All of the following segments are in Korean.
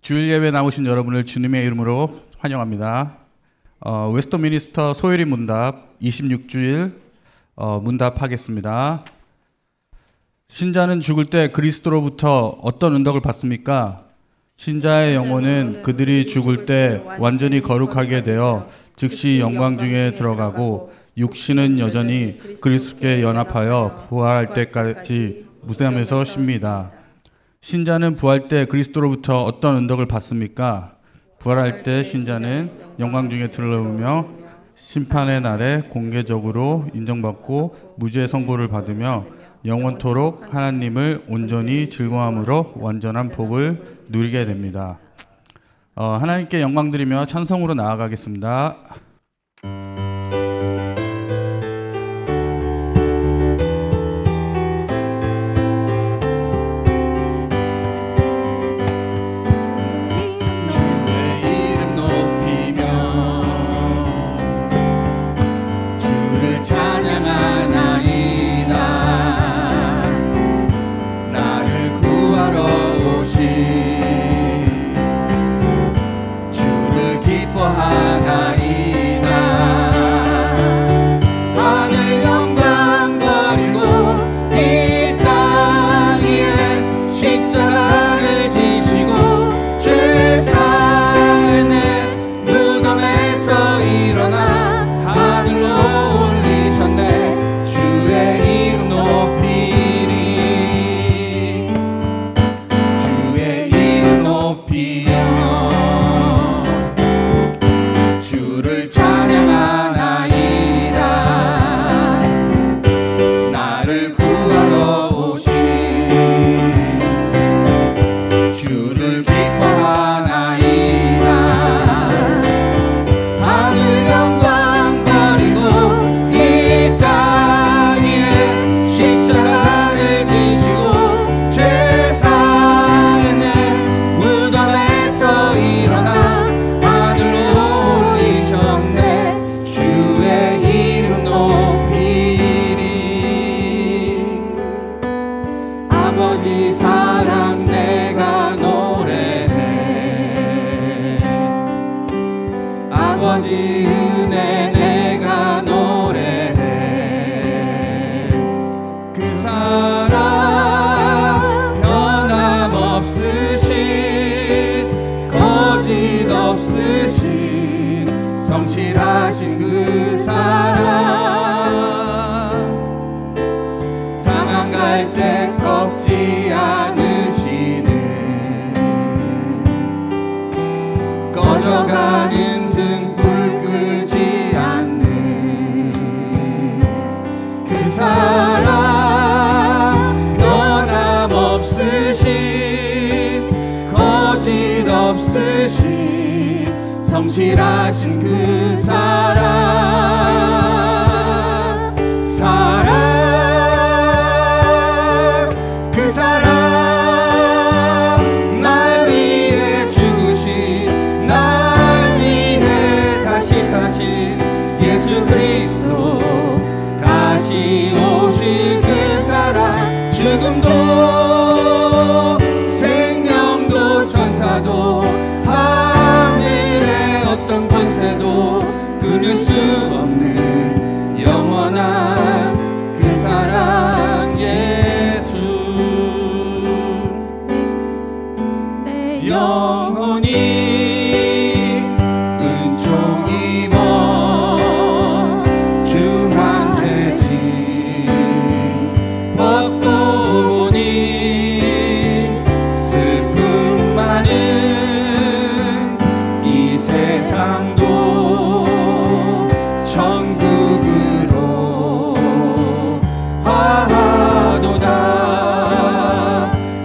주일 예배 나오신 여러분을 주님의 이름으로 환영합니다. 웨스트미니스터 소요리 문답 26주일 문답하겠습니다. 신자는 죽을 때 그리스도로부터 어떤 은덕을 받습니까? 신자의 영혼은 그들이 죽을 때 완전히 거룩하게 되어 즉시 영광 중에 들어가고 육신은 여전히 그리스도께 연합하여 부활할 때까지 무덤에서 쉽니다. 신자는 부활 때 그리스도로부터 어떤 은덕을 받습니까? 부활할 때 신자는 영광 중에 들어오며 심판의 날에 공개적으로 인정받고 무죄의 선고를 받으며 영원토록 하나님을 온전히 즐거움으로 완전한 복을 누리게 됩니다. 하나님께 영광 드리며 찬송으로 나아가겠습니다. 성실하신 그 사랑, 상한 갈 때 꺾지 않으시는, 꺼져가는 등불 끄지 않는 그 사랑, 변함없으신, 거짓없으신 성실하신 그 사랑, 그 사랑, 날 위해 죽으신, 날 위해 다시 사신 예수 그리스도, 다시 오실 그 사랑, 죽음도 생명도 천사도 어떤 권세도 끊을 수 없는 영원한 그 사랑 예수. 내 영혼이 은총 입어 중한 죄짐 벗고 오니 슬픔 많은 세상도 천국으로 화하도다.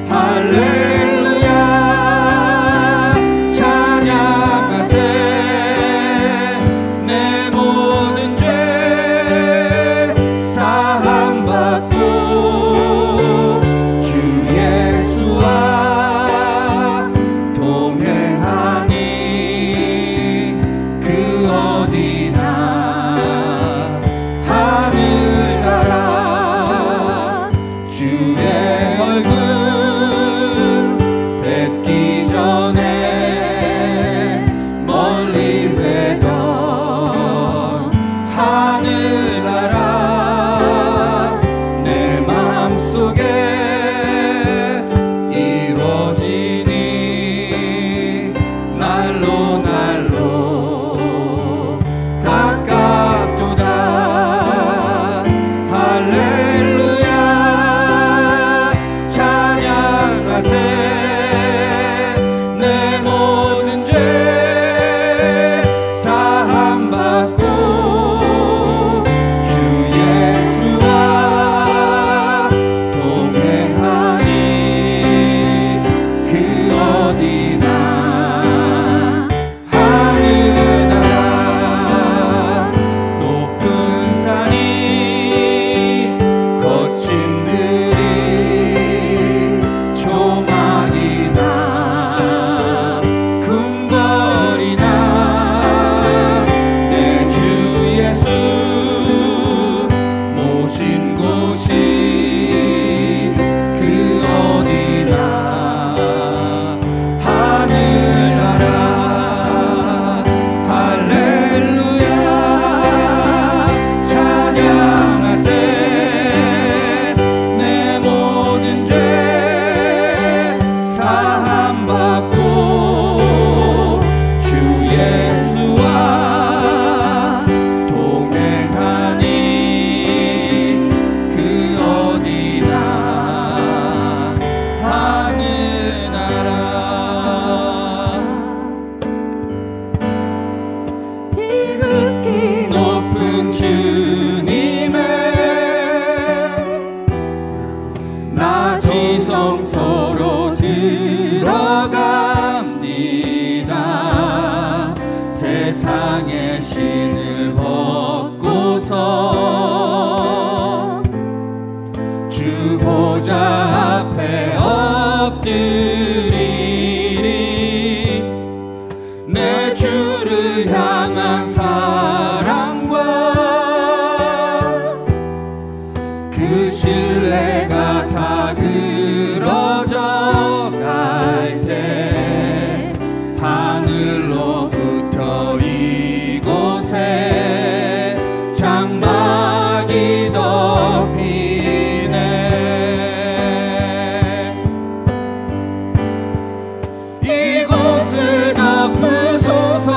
할렐루야 찬양하세. 내 모든 죄 사함받고 주 예수와 동행하니 하늘나라 주의 얼굴 뵙기 전에 성소로 들어갑니다. 세상의 신을 벗고서 주 보좌 앞에 엎드리리. 내 주를 향한 사랑과 그 신뢰가 사그러져 갈 때 하늘로부터 이곳에 장막이 덮이네. 이곳을 덮으소서.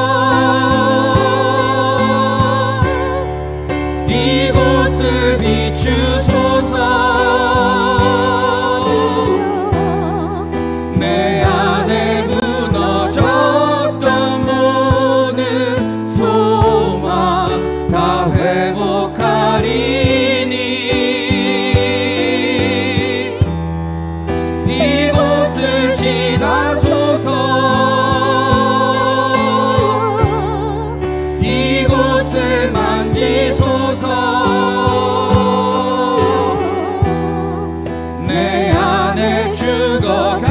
이곳을 비추소서. 내 안에 무너졌던 모든 소망 다 회복하리니. 이곳을 지나소서. 이곳을 만지소서. 내 안에 죽어가는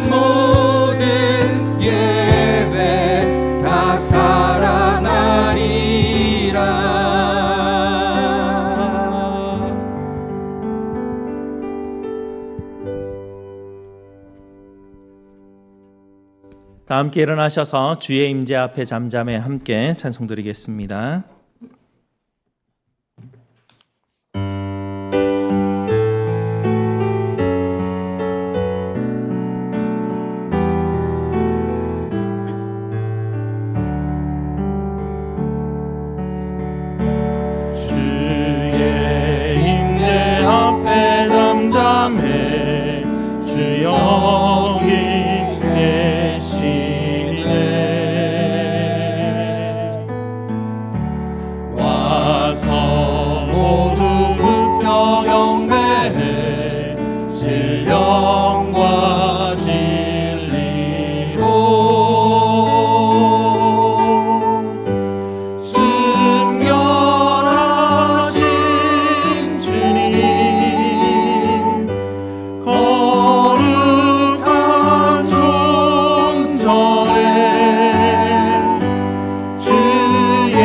모든 예배 다 살아나리라. 다 함께 일어나셔서 주의 임재 앞에 잠잠해 함께 찬송 드리겠습니다. 주의 임재 앞에 잠잠해 주 여기 계시네. 와서 모두 굽혀 경배해 신령과 진리로 순결하신 주님 거룩한 존전에 주의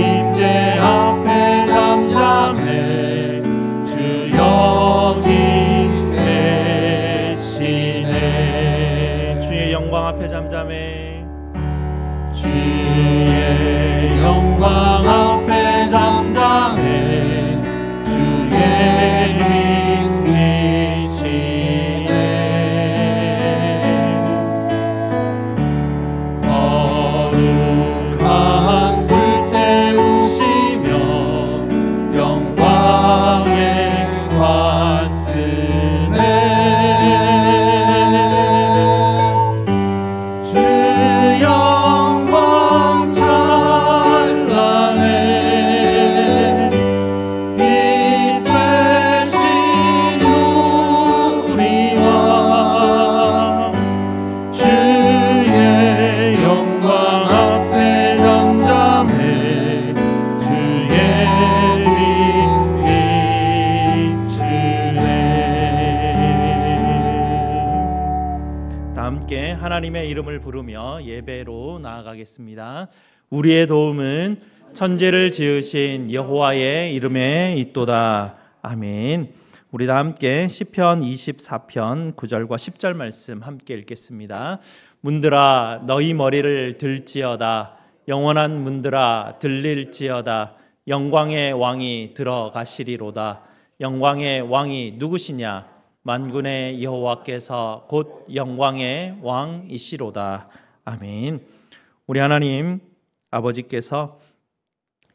임재 앞에 잠잠해 주 여기 계시네. 주의 영광 앞에 잠잠해 주의 영광 앞에 잠잠해 주의 빛 비치네. 거룩한 불 태우시며 영광의 관 쓰네. 주 영광 찬란해 빛 되신 우리와 주의 영광 앞에 잠잠해 주의 빛 비추네. 다 함께 하나님의 이름을 부르며 예배로 나아가겠습니다. 우리의 도움은 천지를 지으신 여호와의 이름에 있도다. 아멘. 우리 다 함께 시편 24편 9절과 10절 말씀 함께 읽겠습니다. 문들아 너희 머리를 들지어다. 영원한 문들아 들릴지어다. 영광의 왕이 들어가시리로다. 영광의 왕이 누구시냐? 만군의 여호와께서 곧 영광의 왕이시로다. 아멘. 우리 하나님 아버지께서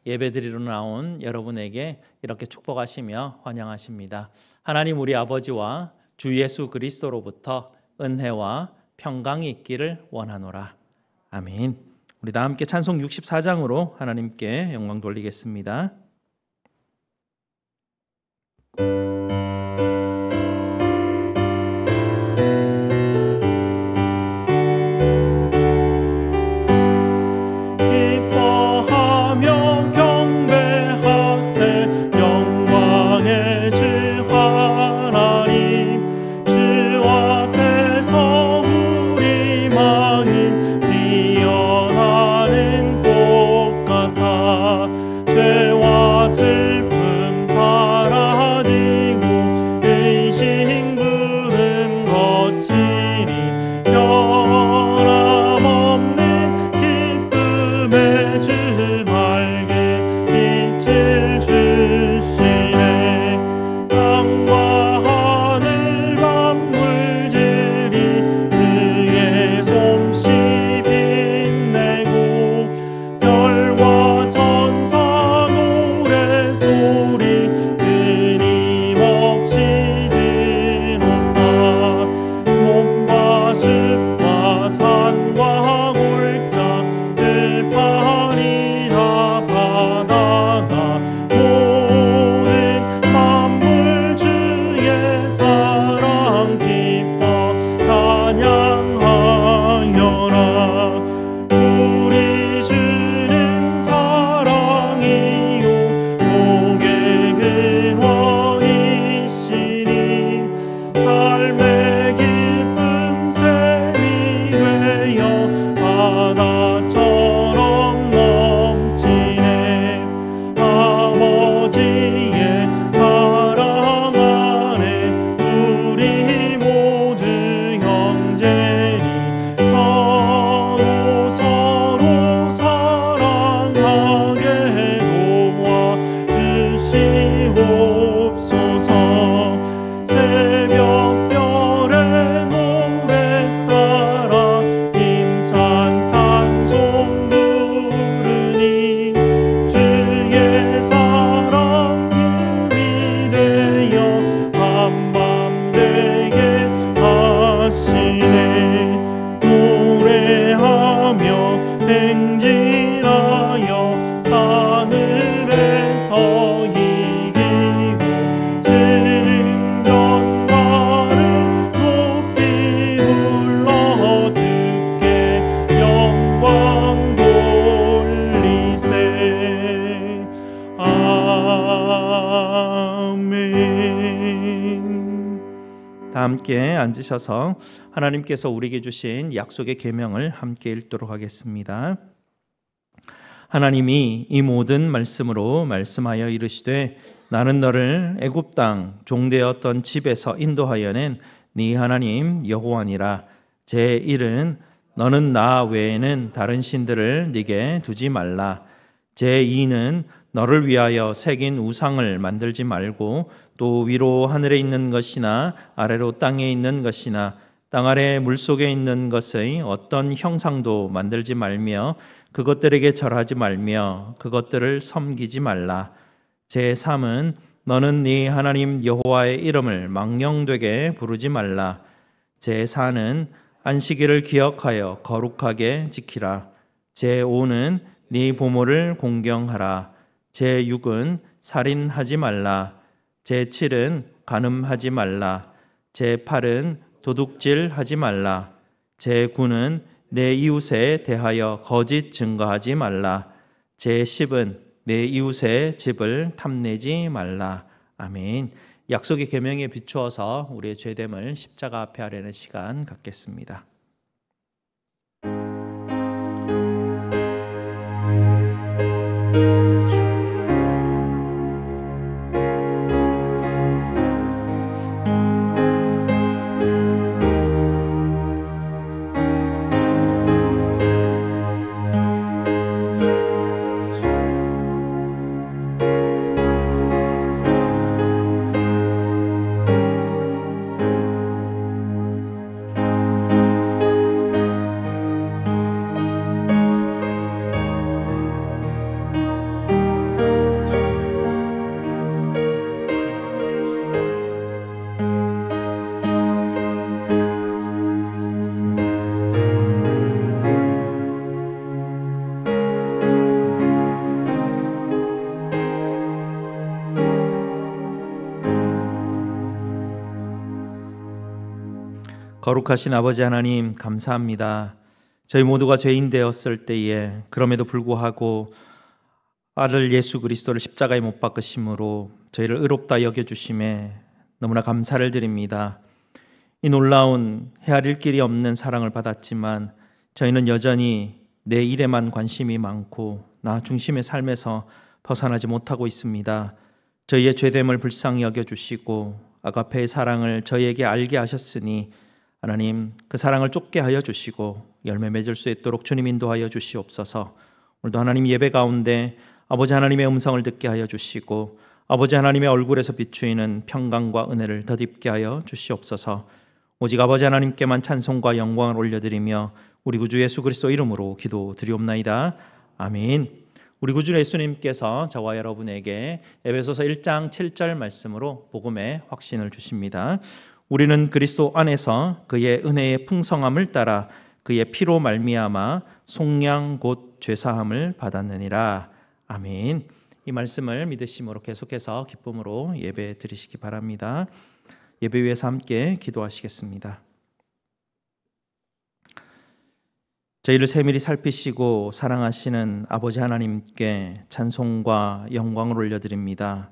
예배드리러 나온 여러분에게 이렇게 축복하시며 환영하십니다. 하나님 우리 아버지와 주 예수 그리스도로부터 은혜와 평강이 있기를 원하노라. 아멘. 우리 다 함께 찬송 64장으로 하나님께 영광 돌리겠습니다. 다 함께 앉으셔서 하나님께서 우리에게 주신 약속의 계명을 함께 읽도록 하겠습니다. 하나님이 이 모든 말씀으로 말씀하여 이르시되 나는 너를 애굽 땅 종되었던 집에서 인도하여 낸 네 하나님 여호와니라. 제1은 너는 나 외에는 다른 신들을 네게 두지 말라. 제2는 너를 위하여 새긴 우상을 만들지 말고 또 위로 하늘에 있는 것이나 아래로 땅에 있는 것이나 땅 아래 물속에 있는 것의 어떤 형상도 만들지 말며 그것들에게 절하지 말며 그것들을 섬기지 말라. 제3은 너는 네 하나님 여호와의 이름을 망령되게 부르지 말라. 제4는 안식일을 기억하여 거룩하게 지키라. 제5는 네 부모를 공경하라. 제6은 살인하지 말라. 제7은 간음하지 말라. 제8은 도둑질하지 말라. 제9는 내 이웃에 대하여 거짓 증거하지 말라. 제10은 내 이웃의 집을 탐내지 말라. 아멘. 약속의 계명에 비추어서 우리의 죄됨을 십자가 앞에 하려는 시간 갖겠습니다. 거룩하신 아버지 하나님 감사합니다. 저희 모두가 죄인 되었을 때에 그럼에도 불구하고 아들 예수 그리스도를 십자가에 못 박으심으로 저희를 의롭다 여겨주심에 너무나 감사를 드립니다. 이 놀라운 헤아릴 길이 없는 사랑을 받았지만 저희는 여전히 내 일에만 관심이 많고 나 중심의 삶에서 벗어나지 못하고 있습니다. 저희의 죄됨을 불쌍히 여겨주시고 아가페의 사랑을 저희에게 알게 하셨으니 하나님 그 사랑을 쫓게 하여 주시고 열매 맺을 수 있도록 주님 인도하여 주시옵소서. 오늘도 하나님 예배 가운데 아버지 하나님의 음성을 듣게 하여 주시고 아버지 하나님의 얼굴에서 비추이는 평강과 은혜를 덧입게 하여 주시옵소서. 오직 아버지 하나님께만 찬송과 영광을 올려드리며 우리 구주 예수 그리스도 이름으로 기도드리옵나이다. 아멘. 우리 구주 예수님께서 저와 여러분에게 에베소서 1장 7절 말씀으로 복음의 확신을 주십니다. 우리는 그리스도 안에서 그의 은혜의 풍성함을 따라 그의 피로 말미암아 속량 곧 죄사함을 받았느니라. 아멘. 이 말씀을 믿으심으로 계속해서 기쁨으로 예배 드리시기 바랍니다. 예배 위에서 함께 기도하시겠습니다. 저희를 세밀히 살피시고 사랑하시는 아버지 하나님께 찬송과 영광을 올려드립니다.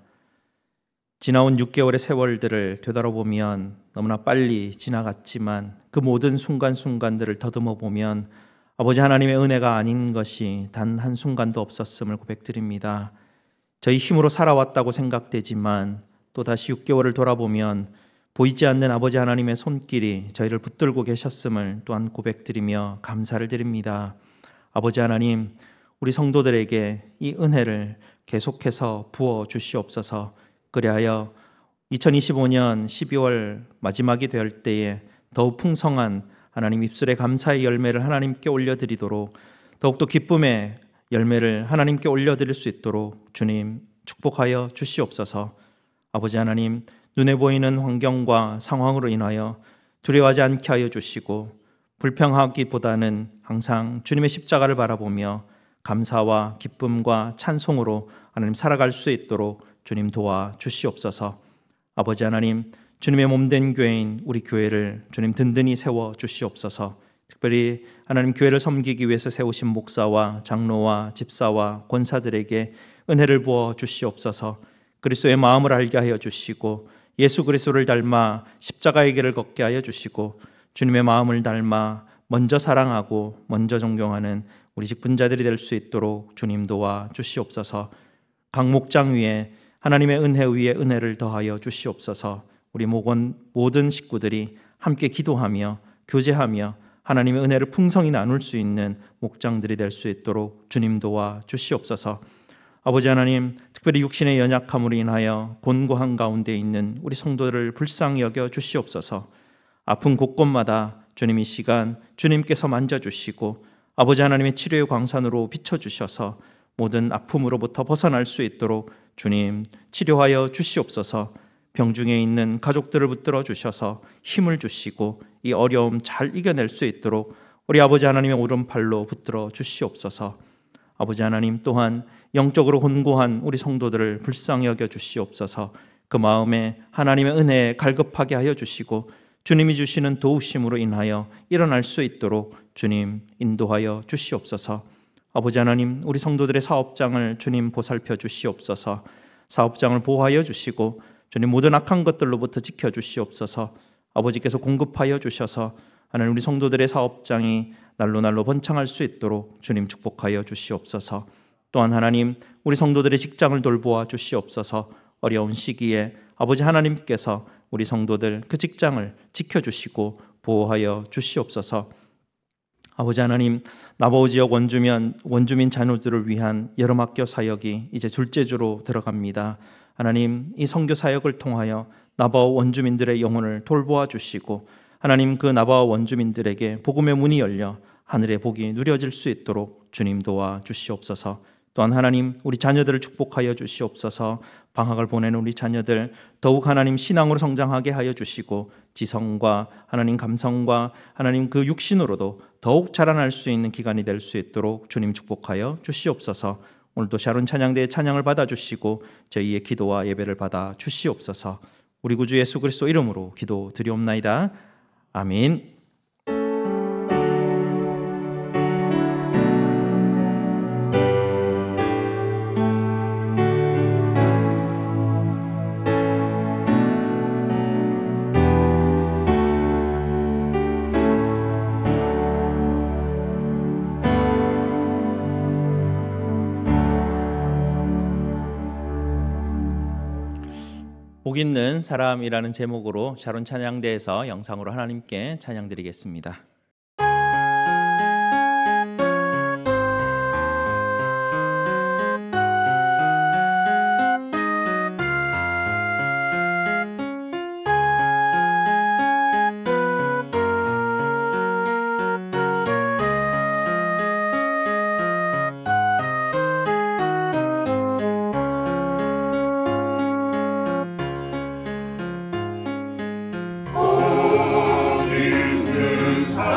지나온 6개월의 세월들을 되돌아보면 너무나 빨리 지나갔지만 그 모든 순간순간들을 더듬어 보면 아버지 하나님의 은혜가 아닌 것이 단 한순간도 없었음을 고백드립니다. 저희 힘으로 살아왔다고 생각되지만 또다시 6개월을 돌아보면 보이지 않는 아버지 하나님의 손길이 저희를 붙들고 계셨음을 또한 고백드리며 감사를 드립니다. 아버지 하나님, 우리 성도들에게 이 은혜를 계속해서 부어 주시옵소서. 그리하여 2025년 12월 마지막이 될 때에 더욱 풍성한 하나님 입술의 감사의 열매를 하나님께 올려드리도록 더욱더 기쁨의 열매를 하나님께 올려드릴 수 있도록 주님 축복하여 주시옵소서. 아버지 하나님, 눈에 보이는 환경과 상황으로 인하여 두려워하지 않게 하여 주시고 불평하기보다는 항상 주님의 십자가를 바라보며 감사와 기쁨과 찬송으로 하나님 살아갈 수 있도록 주님 도와 주시옵소서. 아버지 하나님, 주님의 몸된 교회인 우리 교회를 주님 든든히 세워 주시옵소서. 특별히 하나님 교회를 섬기기 위해서 세우신 목사와 장로와 집사와 권사들에게 은혜를 부어 주시옵소서. 그리스도의 마음을 알게 하여 주시고 예수 그리스도를 닮아 십자가의 길을 걷게 하여 주시고 주님의 마음을 닮아 먼저 사랑하고 먼저 존경하는 우리 직분자들이 될 수 있도록 주님 도와 주시옵소서. 각 목장 위에 하나님의 은혜 위에 은혜를 더하여 주시옵소서. 우리 목원 모든 식구들이 함께 기도하며 교제하며 하나님의 은혜를 풍성히 나눌 수 있는 목장들이 될 수 있도록 주님 도와 주시옵소서. 아버지 하나님, 특별히 육신의 연약함으로 인하여 곤고한 가운데 있는 우리 성도들을 불쌍히 여겨 주시옵소서. 아픈 곳곳마다 주님 이 시간 주님께서 만져주시고 아버지 하나님의 치료의 광산으로 비춰주셔서 모든 아픔으로부터 벗어날 수 있도록 주님 치료하여 주시옵소서. 병중에 있는 가족들을 붙들어 주셔서 힘을 주시고 이 어려움 잘 이겨낼 수 있도록 우리 아버지 하나님의 오른팔로 붙들어 주시옵소서. 아버지 하나님 또한 영적으로 곤고한 우리 성도들을 불쌍히 여겨 주시옵소서. 그 마음에 하나님의 은혜에 갈급하게 하여 주시고 주님이 주시는 도우심으로 인하여 일어날 수 있도록 주님 인도하여 주시옵소서. 아버지 하나님, 우리 성도들의 사업장을 주님 보살펴 주시옵소서. 사업장을 보호하여 주시고 주님 모든 악한 것들로부터 지켜 주시옵소서. 아버지께서 공급하여 주셔서 하나님 우리 성도들의 사업장이 날로 번창할 수 있도록 주님 축복하여 주시옵소서. 또한 하나님, 우리 성도들의 직장을 돌보아 주시옵소서. 어려운 시기에 아버지 하나님께서 우리 성도들 그 직장을 지켜주시고 보호하여 주시옵소서. 아버지 하나님, 나바오 지역 원주민 자녀들을 위한 여름학교 사역이 이제 둘째 주로 들어갑니다. 하나님, 이 선교 사역을 통하여 나바오 원주민들의 영혼을 돌보아 주시고 하나님, 그 나바오 원주민들에게 복음의 문이 열려 하늘의 복이 누려질 수 있도록 주님 도와 주시옵소서. 또한 하나님, 우리 자녀들을 축복하여 주시옵소서. 방학을 보내는 우리 자녀들 더욱 하나님 신앙으로 성장하게 하여 주시고 지성과 하나님 감성과 하나님 그 육신으로도 더욱 자라날 수 있는 기간이 될 수 있도록 주님 축복하여 주시옵소서. 오늘도 샤론 찬양대의 찬양을 받아주시고 저희의 기도와 예배를 받아 주시옵소서. 우리 구주 예수 그리스도 이름으로 기도드리옵나이다. 아멘. 복 있는 사람이라는 제목으로 샤론 찬양대에서 영상으로 하나님께 찬양드리겠습니다. 복 있는 사람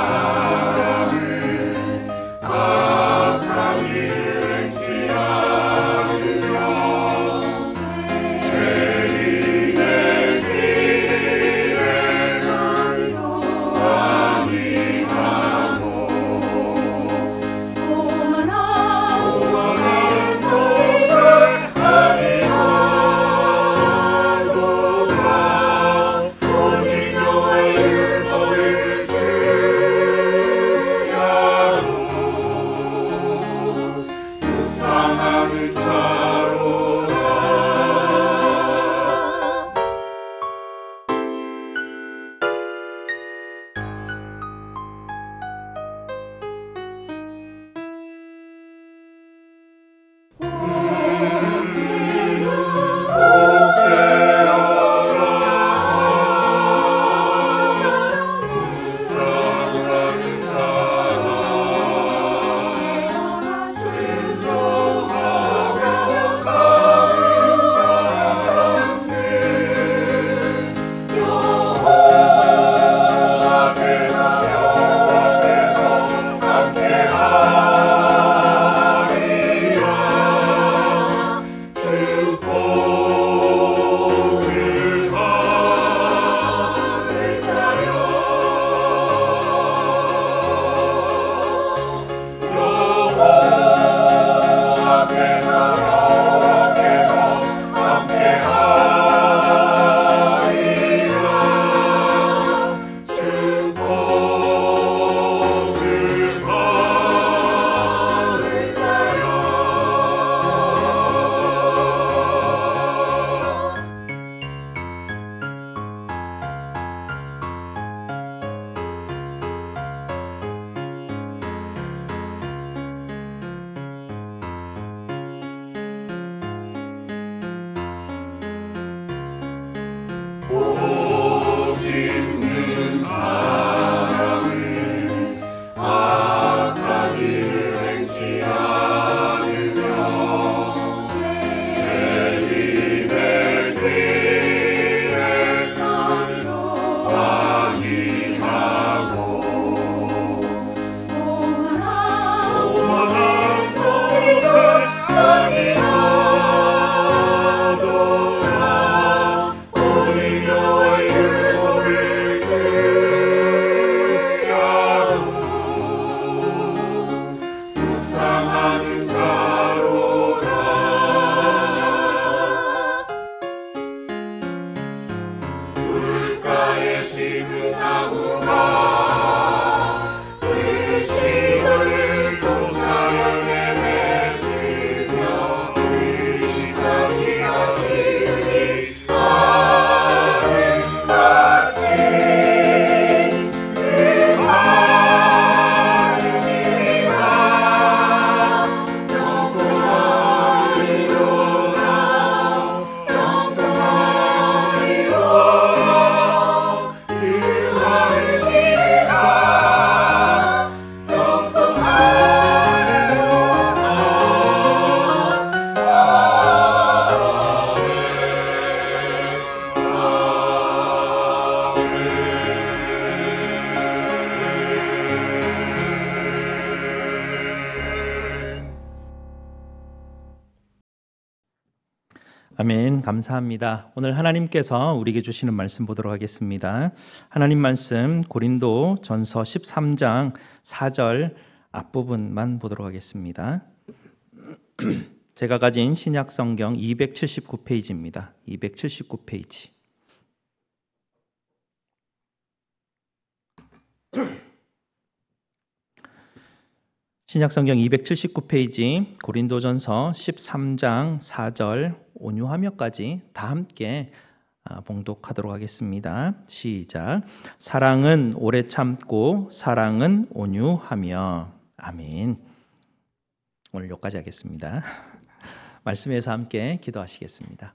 심은 나무가 그 시절을 쫓아 열매 맺으며 그 이삭이 마시지 아름같이 그 하늘이라 영통하리로다 영통하리로다 그 하늘이라 아멘. 감사합니다. 오늘 하나님께서 우리에게 주시는 말씀 보도록 하겠습니다. 하나님 말씀 고린도 전서 13장 4절 앞부분만 보도록 하겠습니다. 제가 가진 신약 성경 279페이지입니다. 279페이지. 신약 성경 279페이지 고린도전서 13장 4절 온유하며까지 다 함께 봉독하도록 하겠습니다. 시작. 사랑은 오래 참고 사랑은 온유하며. 아멘. 오늘 여기까지 하겠습니다. 말씀에서 함께 기도하시겠습니다.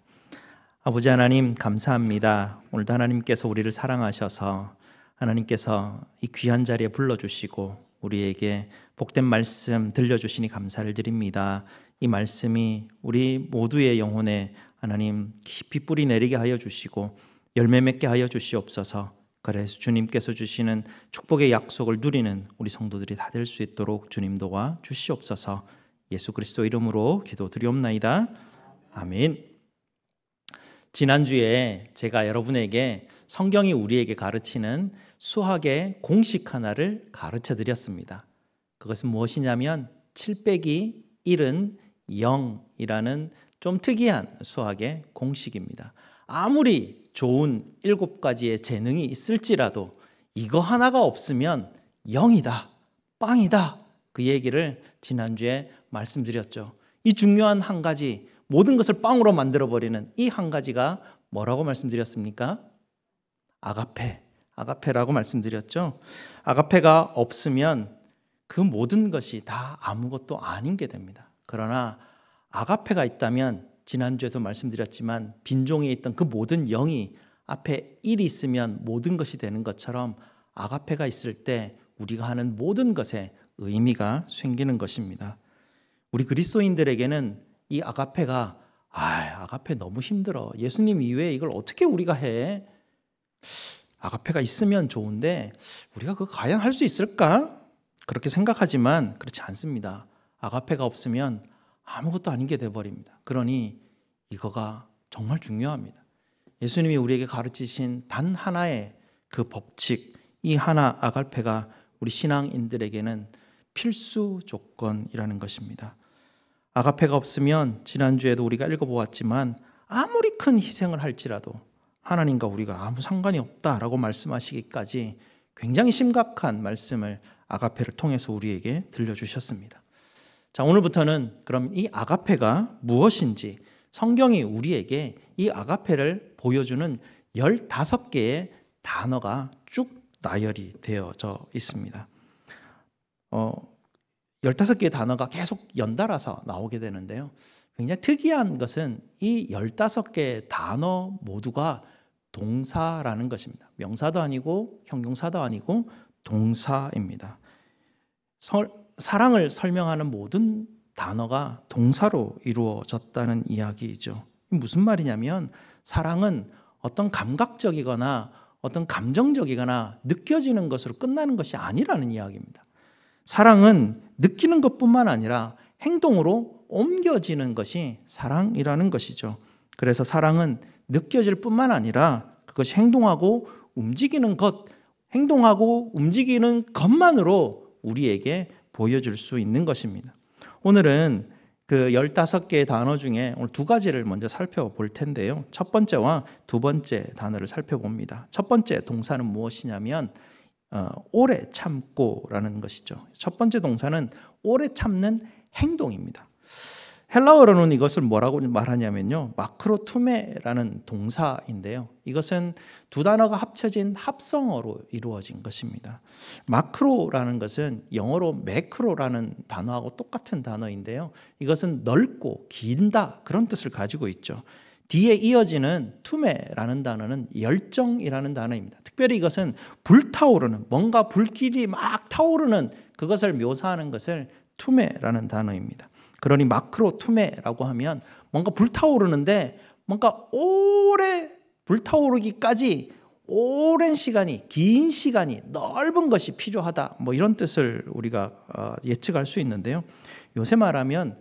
아버지 하나님 감사합니다. 오늘도 하나님께서 우리를 사랑하셔서 하나님께서 이 귀한 자리에 불러주시고 우리에게 복된 말씀 들려주시니 감사를 드립니다. 이 말씀이 우리 모두의 영혼에 하나님 깊이 뿌리 내리게 하여 주시고 열매 맺게 하여 주시옵소서. 그래서 주님께서 주시는 축복의 약속을 누리는 우리 성도들이 다 될 수 있도록 주님 도와 주시옵소서. 예수 그리스도 이름으로 기도드리옵나이다. 아멘. 지난주에 제가 여러분에게 성경이 우리에게 가르치는 수학의 공식 하나를 가르쳐 드렸습니다. 그것은 무엇이냐면 7 빼기 1은 0이라는 좀 특이한 수학의 공식입니다. 아무리 좋은 7가지의 재능이 있을지라도 이거 하나가 없으면 0이다, 빵이다. 그 얘기를 지난주에 말씀드렸죠. 이 중요한 한 가지, 모든 것을 빵으로 만들어버리는 이 한 가지가 뭐라고 말씀드렸습니까? 아가페라고 말씀드렸죠. 아가페가 없으면 그 모든 것이 다 아무것도 아닌 게 됩니다. 그러나 아가페가 있다면 지난주에도 말씀드렸지만 빈종에 있던 그 모든 0이 앞에 1이 있으면 모든 것이 되는 것처럼 아가페가 있을 때 우리가 하는 모든 것에 의미가 생기는 것입니다. 우리 그리스도인들에게는 이 아가페가 아가페 너무 힘들어. 예수님 이외에 이걸 어떻게 우리가 해? 아가페가 있으면 좋은데 우리가 그거 과연 할 수 있을까? 그렇게 생각하지만 그렇지 않습니다. 아가페가 없으면 아무것도 아닌 게 돼버립니다. 그러니 이거가 정말 중요합니다. 예수님이 우리에게 가르치신 단 하나의 그 법칙, 이 하나 아가페가 우리 신앙인들에게는 필수 조건이라는 것입니다. 아가페가 없으면 지난주에도 우리가 읽어보았지만 아무리 큰 희생을 할지라도 하나님과 우리가 아무 상관이 없다라고 말씀하시기까지 굉장히 심각한 말씀을 아가페를 통해서 우리에게 들려주셨습니다. 자, 오늘부터는 그럼 이 아가페가 무엇인지 성경이 우리에게 이 아가페를 보여주는 15개의 단어가 쭉 나열이 되어져 있습니다. 15개의 단어가 계속 연달아서 나오게 되는데요. 굉장히 특이한 것은 이 15개의 단어 모두가 동사라는 것입니다. 명사도 아니고 형용사도 아니고 동사입니다. 사랑을 설명하는 모든 단어가 동사로 이루어졌다는 이야기이죠. 무슨 말이냐면 사랑은 어떤 감각적이거나 어떤 감정적이거나 느껴지는 것으로 끝나는 것이 아니라는 이야기입니다. 사랑은 느끼는 것뿐만 아니라 행동으로 옮겨지는 것이 사랑이라는 것이죠. 그래서 사랑은 느껴질 뿐만 아니라 그것이 행동하고 움직이는 것만으로 우리에게 보여줄 수 있는 것입니다. 오늘은 그 15개의 단어 중에 오늘 두 가지를 먼저 살펴볼 텐데요. 첫 번째와 두 번째 단어를 살펴봅니다. 첫 번째 동사는 무엇이냐면 오래 참고라는 것이죠. 첫 번째 동사는 오래 참는 행동입니다. 헬라어로는 이것을 뭐라고 말하냐면요, 마크로투메라는 동사인데요. 이것은 두 단어가 합쳐진 합성어로 이루어진 것입니다. 마크로라는 것은 영어로 매크로라는 단어하고 똑같은 단어인데요. 이것은 넓고 길다 그런 뜻을 가지고 있죠. 뒤에 이어지는 투메라는 단어는 열정이라는 단어입니다. 특별히 이것은 불타오르는, 뭔가 불길이 막 타오르는 그것을 묘사하는 것을 투메라는 단어입니다. 그러니 마크로 투메라고 하면 뭔가 불타오르는데 뭔가 오래 불타오르기까지 오랜 시간이, 긴 시간이, 넓은 것이 필요하다, 뭐 이런 뜻을 우리가 예측할 수 있는데요. 요새 말하면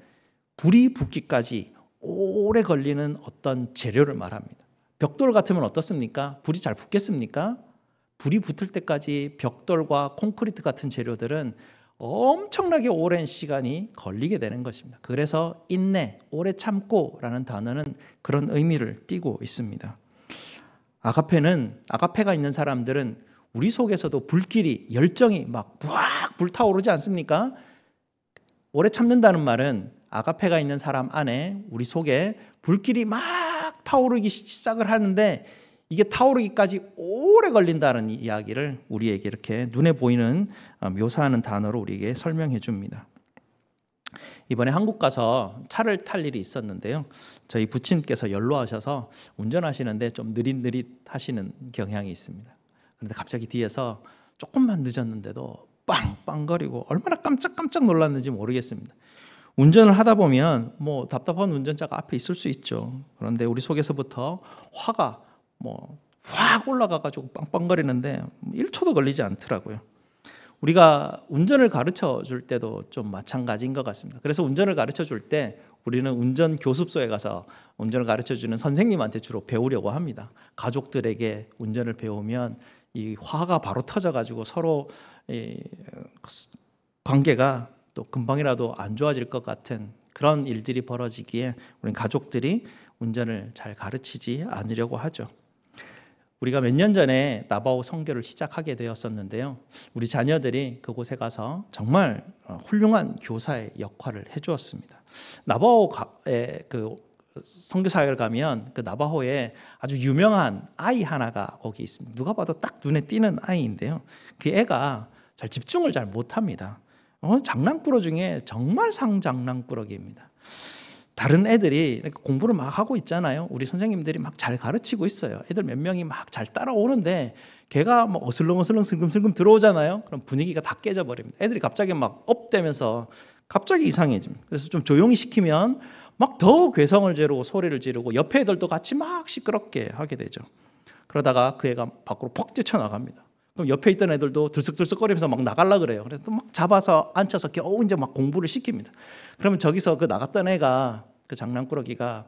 불이 붙기까지 오래 걸리는 어떤 재료를 말합니다. 벽돌 같으면 어떻습니까? 불이 잘 붙겠습니까? 불이 붙을 때까지 벽돌과 콘크리트 같은 재료들은 엄청나게 오랜 시간이 걸리게 되는 것입니다. 그래서 인내, 오래 참고라는 단어는 그런 의미를 띠고 있습니다. 아가페가 있는 사람들은 우리 속에서도 불길이, 열정이 막 부악 불타오르지 않습니까? 오래 참는다는 말은 아가페가 있는 사람 안에 우리 속에 불길이 막 타오르기 시작을 하는데 이게 타오르기까지 오래 걸린다는 이야기를 우리에게 이렇게 눈에 보이는 묘사하는 단어로 우리에게 설명해 줍니다. 이번에 한국 가서 차를 탈 일이 있었는데요. 저희 부친께서 연로하셔서 운전하시는데 좀 느릿느릿 하시는 경향이 있습니다. 그런데 갑자기 뒤에서 조금만 늦었는데도 빵빵거리고 얼마나 깜짝깜짝 놀랐는지 모르겠습니다. 운전을 하다 보면 뭐 답답한 운전자가 앞에 있을 수 있죠. 그런데 우리 속에서부터 화가 확 올라가가지고 빵빵거리는데 1초도 걸리지 않더라고요. 우리가 운전을 가르쳐 줄 때도 좀 마찬가지인 것 같습니다. 그래서 운전을 가르쳐 줄 때 우리는 운전 교습소에 가서 운전을 가르쳐 주는 선생님한테 주로 배우려고 합니다. 가족들에게 운전을 배우면 이 화가 바로 터져가지고 서로 관계가 또 금방이라도 안 좋아질 것 같은 그런 일들이 벌어지기에 우리는 가족들이 운전을 잘 가르치지 않으려고 하죠. 우리가 몇 년 전에 나바오 선교를 시작하게 되었었는데요. 우리 자녀들이 그곳에 가서 정말 훌륭한 교사의 역할을 해주었습니다. 나바오의 그 선교 사역을 가면 그 나바호에 아주 유명한 아이 하나가 거기 있습니다. 누가 봐도 딱 눈에 띄는 아이인데요. 그 애가 집중을 잘 못합니다. 장난꾸러 중에 정말 상장난꾸러기입니다. 다른 애들이 이렇게 공부를 막 하고 있잖아요. 우리 선생님들이 막 잘 가르치고 있어요. 애들 몇 명이 막 잘 따라오는데 걔가 막 어슬렁어슬렁 슬금슬금 들어오잖아요. 그럼 분위기가 다 깨져버립니다. 애들이 갑자기 막 업되면서 갑자기 이상해집니다. 그래서 좀 조용히 시키면 막 더 괴성을 지르고 소리를 지르고 옆에 애들도 같이 막 시끄럽게 하게 되죠. 그러다가 그 애가 밖으로 퍽 뛰쳐나갑니다. 그럼 옆에 있던 애들도 들썩들썩거리면서 막 나가려고 그래요. 그래서 또 막 잡아서 앉혀서 겨우 이제 막 공부를 시킵니다. 그러면 저기서 그 나갔던 애가, 그 장난꾸러기가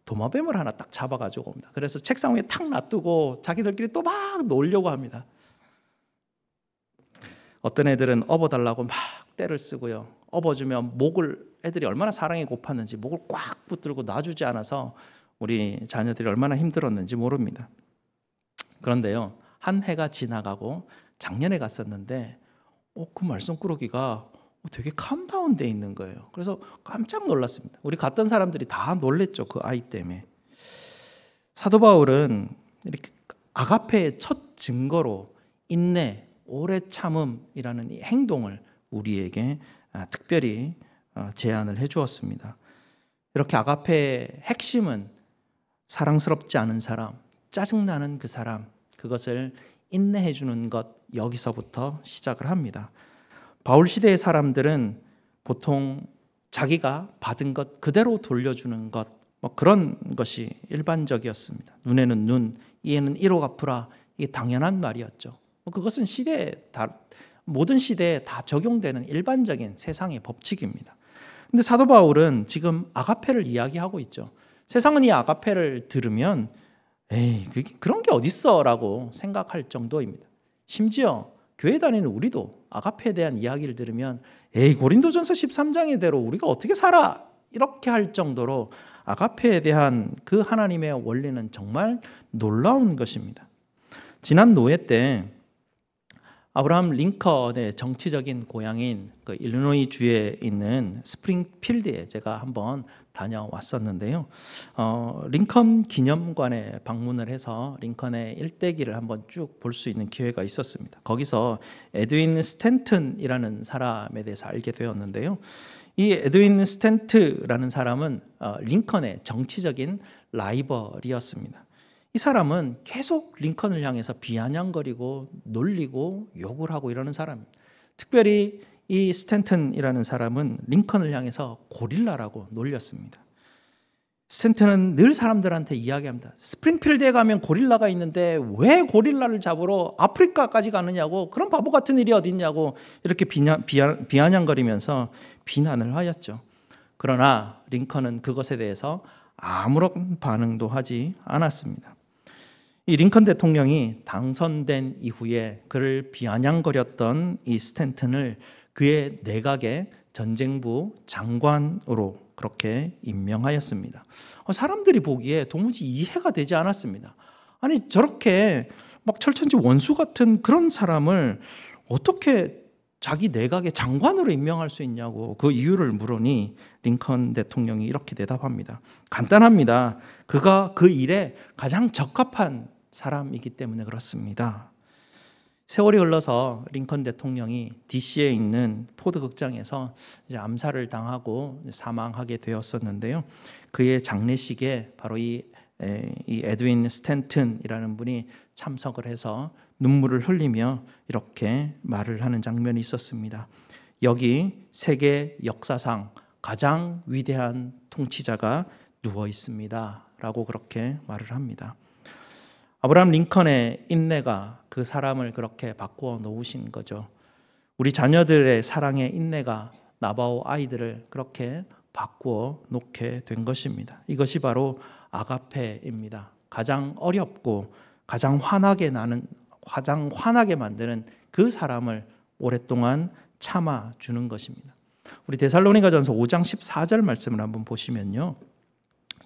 도마뱀을 하나 딱 잡아가지고 옵니다. 그래서 책상 위에 탁 놔두고 자기들끼리 또 막 놀려고 합니다. 어떤 애들은 업어달라고 막 떼를 쓰고요. 업어주면 목을, 애들이 얼마나 사랑이 고팠는지 목을 꽉 붙들고 놔주지 않아서 우리 자녀들이 얼마나 힘들었는지 모릅니다. 그런데요, 한 해가 지나가고 작년에 갔었는데 그 말썽꾸러기가 되게 캄다운돼 있는 거예요. 그래서 깜짝 놀랐습니다. 우리 갔던 사람들이 다 놀랬죠. 그 아이 때문에. 사도 바울은 이렇게 아가페의 첫 증거로 인내, 오래 참음이라는 이 행동을 우리에게 특별히 제안을 해주었습니다. 이렇게 아가페의 핵심은 사랑스럽지 않은 사람, 짜증나는 그 사람, 그것을 인내해 주는 것, 여기서부터 시작을 합니다. 바울 시대의 사람들은 보통 자기가 받은 것 그대로 돌려주는 것, 그런 것이 일반적이었습니다. 눈에는 눈, 이에는 이로 갚으라, 이게 당연한 말이었죠. 그것은 모든 시대에 다 적용되는 일반적인 세상의 법칙입니다. 근데 사도 바울은 지금 아가페를 이야기하고 있죠. 세상은 이 아가페를 들으면 에이, 그런 게 어딨어 라고 생각할 정도입니다. 심지어 교회 다니는 우리도 아가페에 대한 이야기를 들으면 에이, 고린도전서 13장의 대로 우리가 어떻게 살아? 이렇게 할 정도로 아가페에 대한 그 하나님의 원리는 정말 놀라운 것입니다. 지난 노예 때 아브라함 링컨의 정치적인 고향인 그 일리노이 주에 있는 스프링필드에 제가 한번 다녀왔었는데요. 링컨 기념관에 방문을 해서 링컨의 일대기를 한번 쭉 볼 수 있는 기회가 있었습니다. 거기서 에드윈 스탠튼이라는 사람에 대해서 알게 되었는데요. 이 에드윈 스탠튼이라는 사람은 링컨의 정치적인 라이벌이었습니다. 이 사람은 계속 링컨을 향해서 비아냥거리고 놀리고 욕을 하고 이러는 사람입니다. 특별히 이 스탠튼이라는 사람은 링컨을 향해서 고릴라라고 놀렸습니다. 스탠튼은 늘 사람들한테 이야기합니다. 스프링필드에 가면 고릴라가 있는데 왜 고릴라를 잡으러 아프리카까지 가느냐고, 그런 바보 같은 일이 어디 있냐고 이렇게 비아냥거리면서 비난을 하였죠. 그러나 링컨은 그것에 대해서 아무런 반응도 하지 않았습니다. 이 링컨 대통령이 당선된 이후에 그를 비아냥거렸던 이 스탠튼을 그의 내각의 전쟁부 장관으로 그렇게 임명하였습니다. 사람들이 보기에 도무지 이해가 되지 않았습니다. 아니, 저렇게 막 철천지 원수 같은 그런 사람을 어떻게 자기 내각의 장관으로 임명할 수 있냐고 그 이유를 물으니 링컨 대통령이 이렇게 대답합니다. 간단합니다. 그가 그 일에 가장 적합한 사람이기 때문에 그렇습니다. 세월이 흘러서 링컨 대통령이 DC에 있는 포드 극장에서 이제 암살을 당하고 사망하게 되었었는데요. 그의 장례식에 바로 이 에드윈 스탠튼이라는 분이 참석을 해서 눈물을 흘리며 이렇게 말을 하는 장면이 있었습니다. 여기 세계 역사상 가장 위대한 통치자가 누워 있습니다. 라고 그렇게 말을 합니다. 아브라함 링컨의 인내가 그 사람을 그렇게 바꾸어 놓으신 거죠. 우리 자녀들의 사랑의 인내가 나바오 아이들을 그렇게 바꾸어 놓게 된 것입니다. 이것이 바로 아가페입니다. 가장 어렵고 가장 화나게 만드는 그 사람을 오랫동안 참아주는 것입니다. 우리 데살로니가전서 5장 14절 말씀을 한번 보시면요.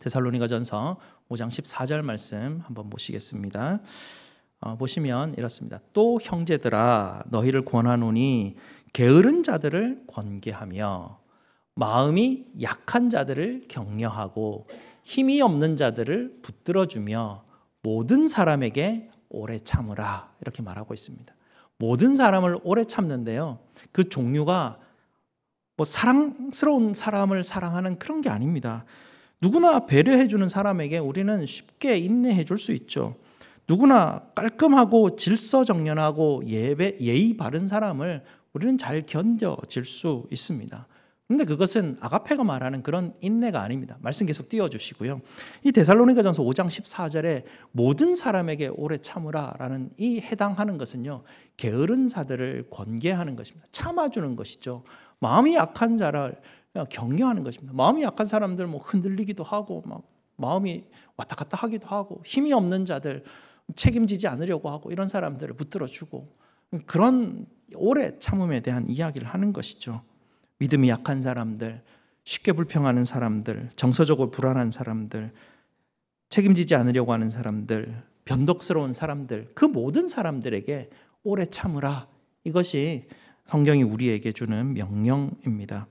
데살로니가전서 5장 14절 말씀 한번 보시겠습니다. 보시면 이렇습니다. 또 형제들아 너희를 권하노니 게으른 자들을 권계하며 마음이 약한 자들을 격려하고 힘이 없는 자들을 붙들어주며 모든 사람에게 오래 참으라, 이렇게 말하고 있습니다. 모든 사람을 오래 참는데요, 그 종류가 사랑스러운 사람을 사랑하는 그런 게 아닙니다. 누구나 배려해 주는 사람에게 우리는 쉽게 인내해 줄 수 있죠. 누구나 깔끔하고 질서정연하고 예의 바른 사람을 우리는 잘 견뎌질 수 있습니다. 그런데 그것은 아가페가 말하는 그런 인내가 아닙니다. 말씀 계속 띄워주시고요. 이 데살로니가전서 5장 14절에 모든 사람에게 오래 참으라라는 이 해당하는 것은요, 게으른 자들을 권계하는 것입니다. 참아주는 것이죠. 마음이 약한 자를 격려하는 것입니다. 마음이 약한 사람들 흔들리기도 하고 마음이 왔다 갔다 하기도 하고 힘이 없는 자들 책임지지 않으려고 하고 이런 사람들을 붙들어주고 그런 오래 참음에 대한 이야기를 하는 것이죠. 믿음이 약한 사람들, 쉽게 불평하는 사람들, 정서적으로 불안한 사람들, 책임지지 않으려고 하는 사람들, 변덕스러운 사람들, 그 모든 사람들에게 오래 참으라. 이것이 성경이 우리에게 주는 명령입니다.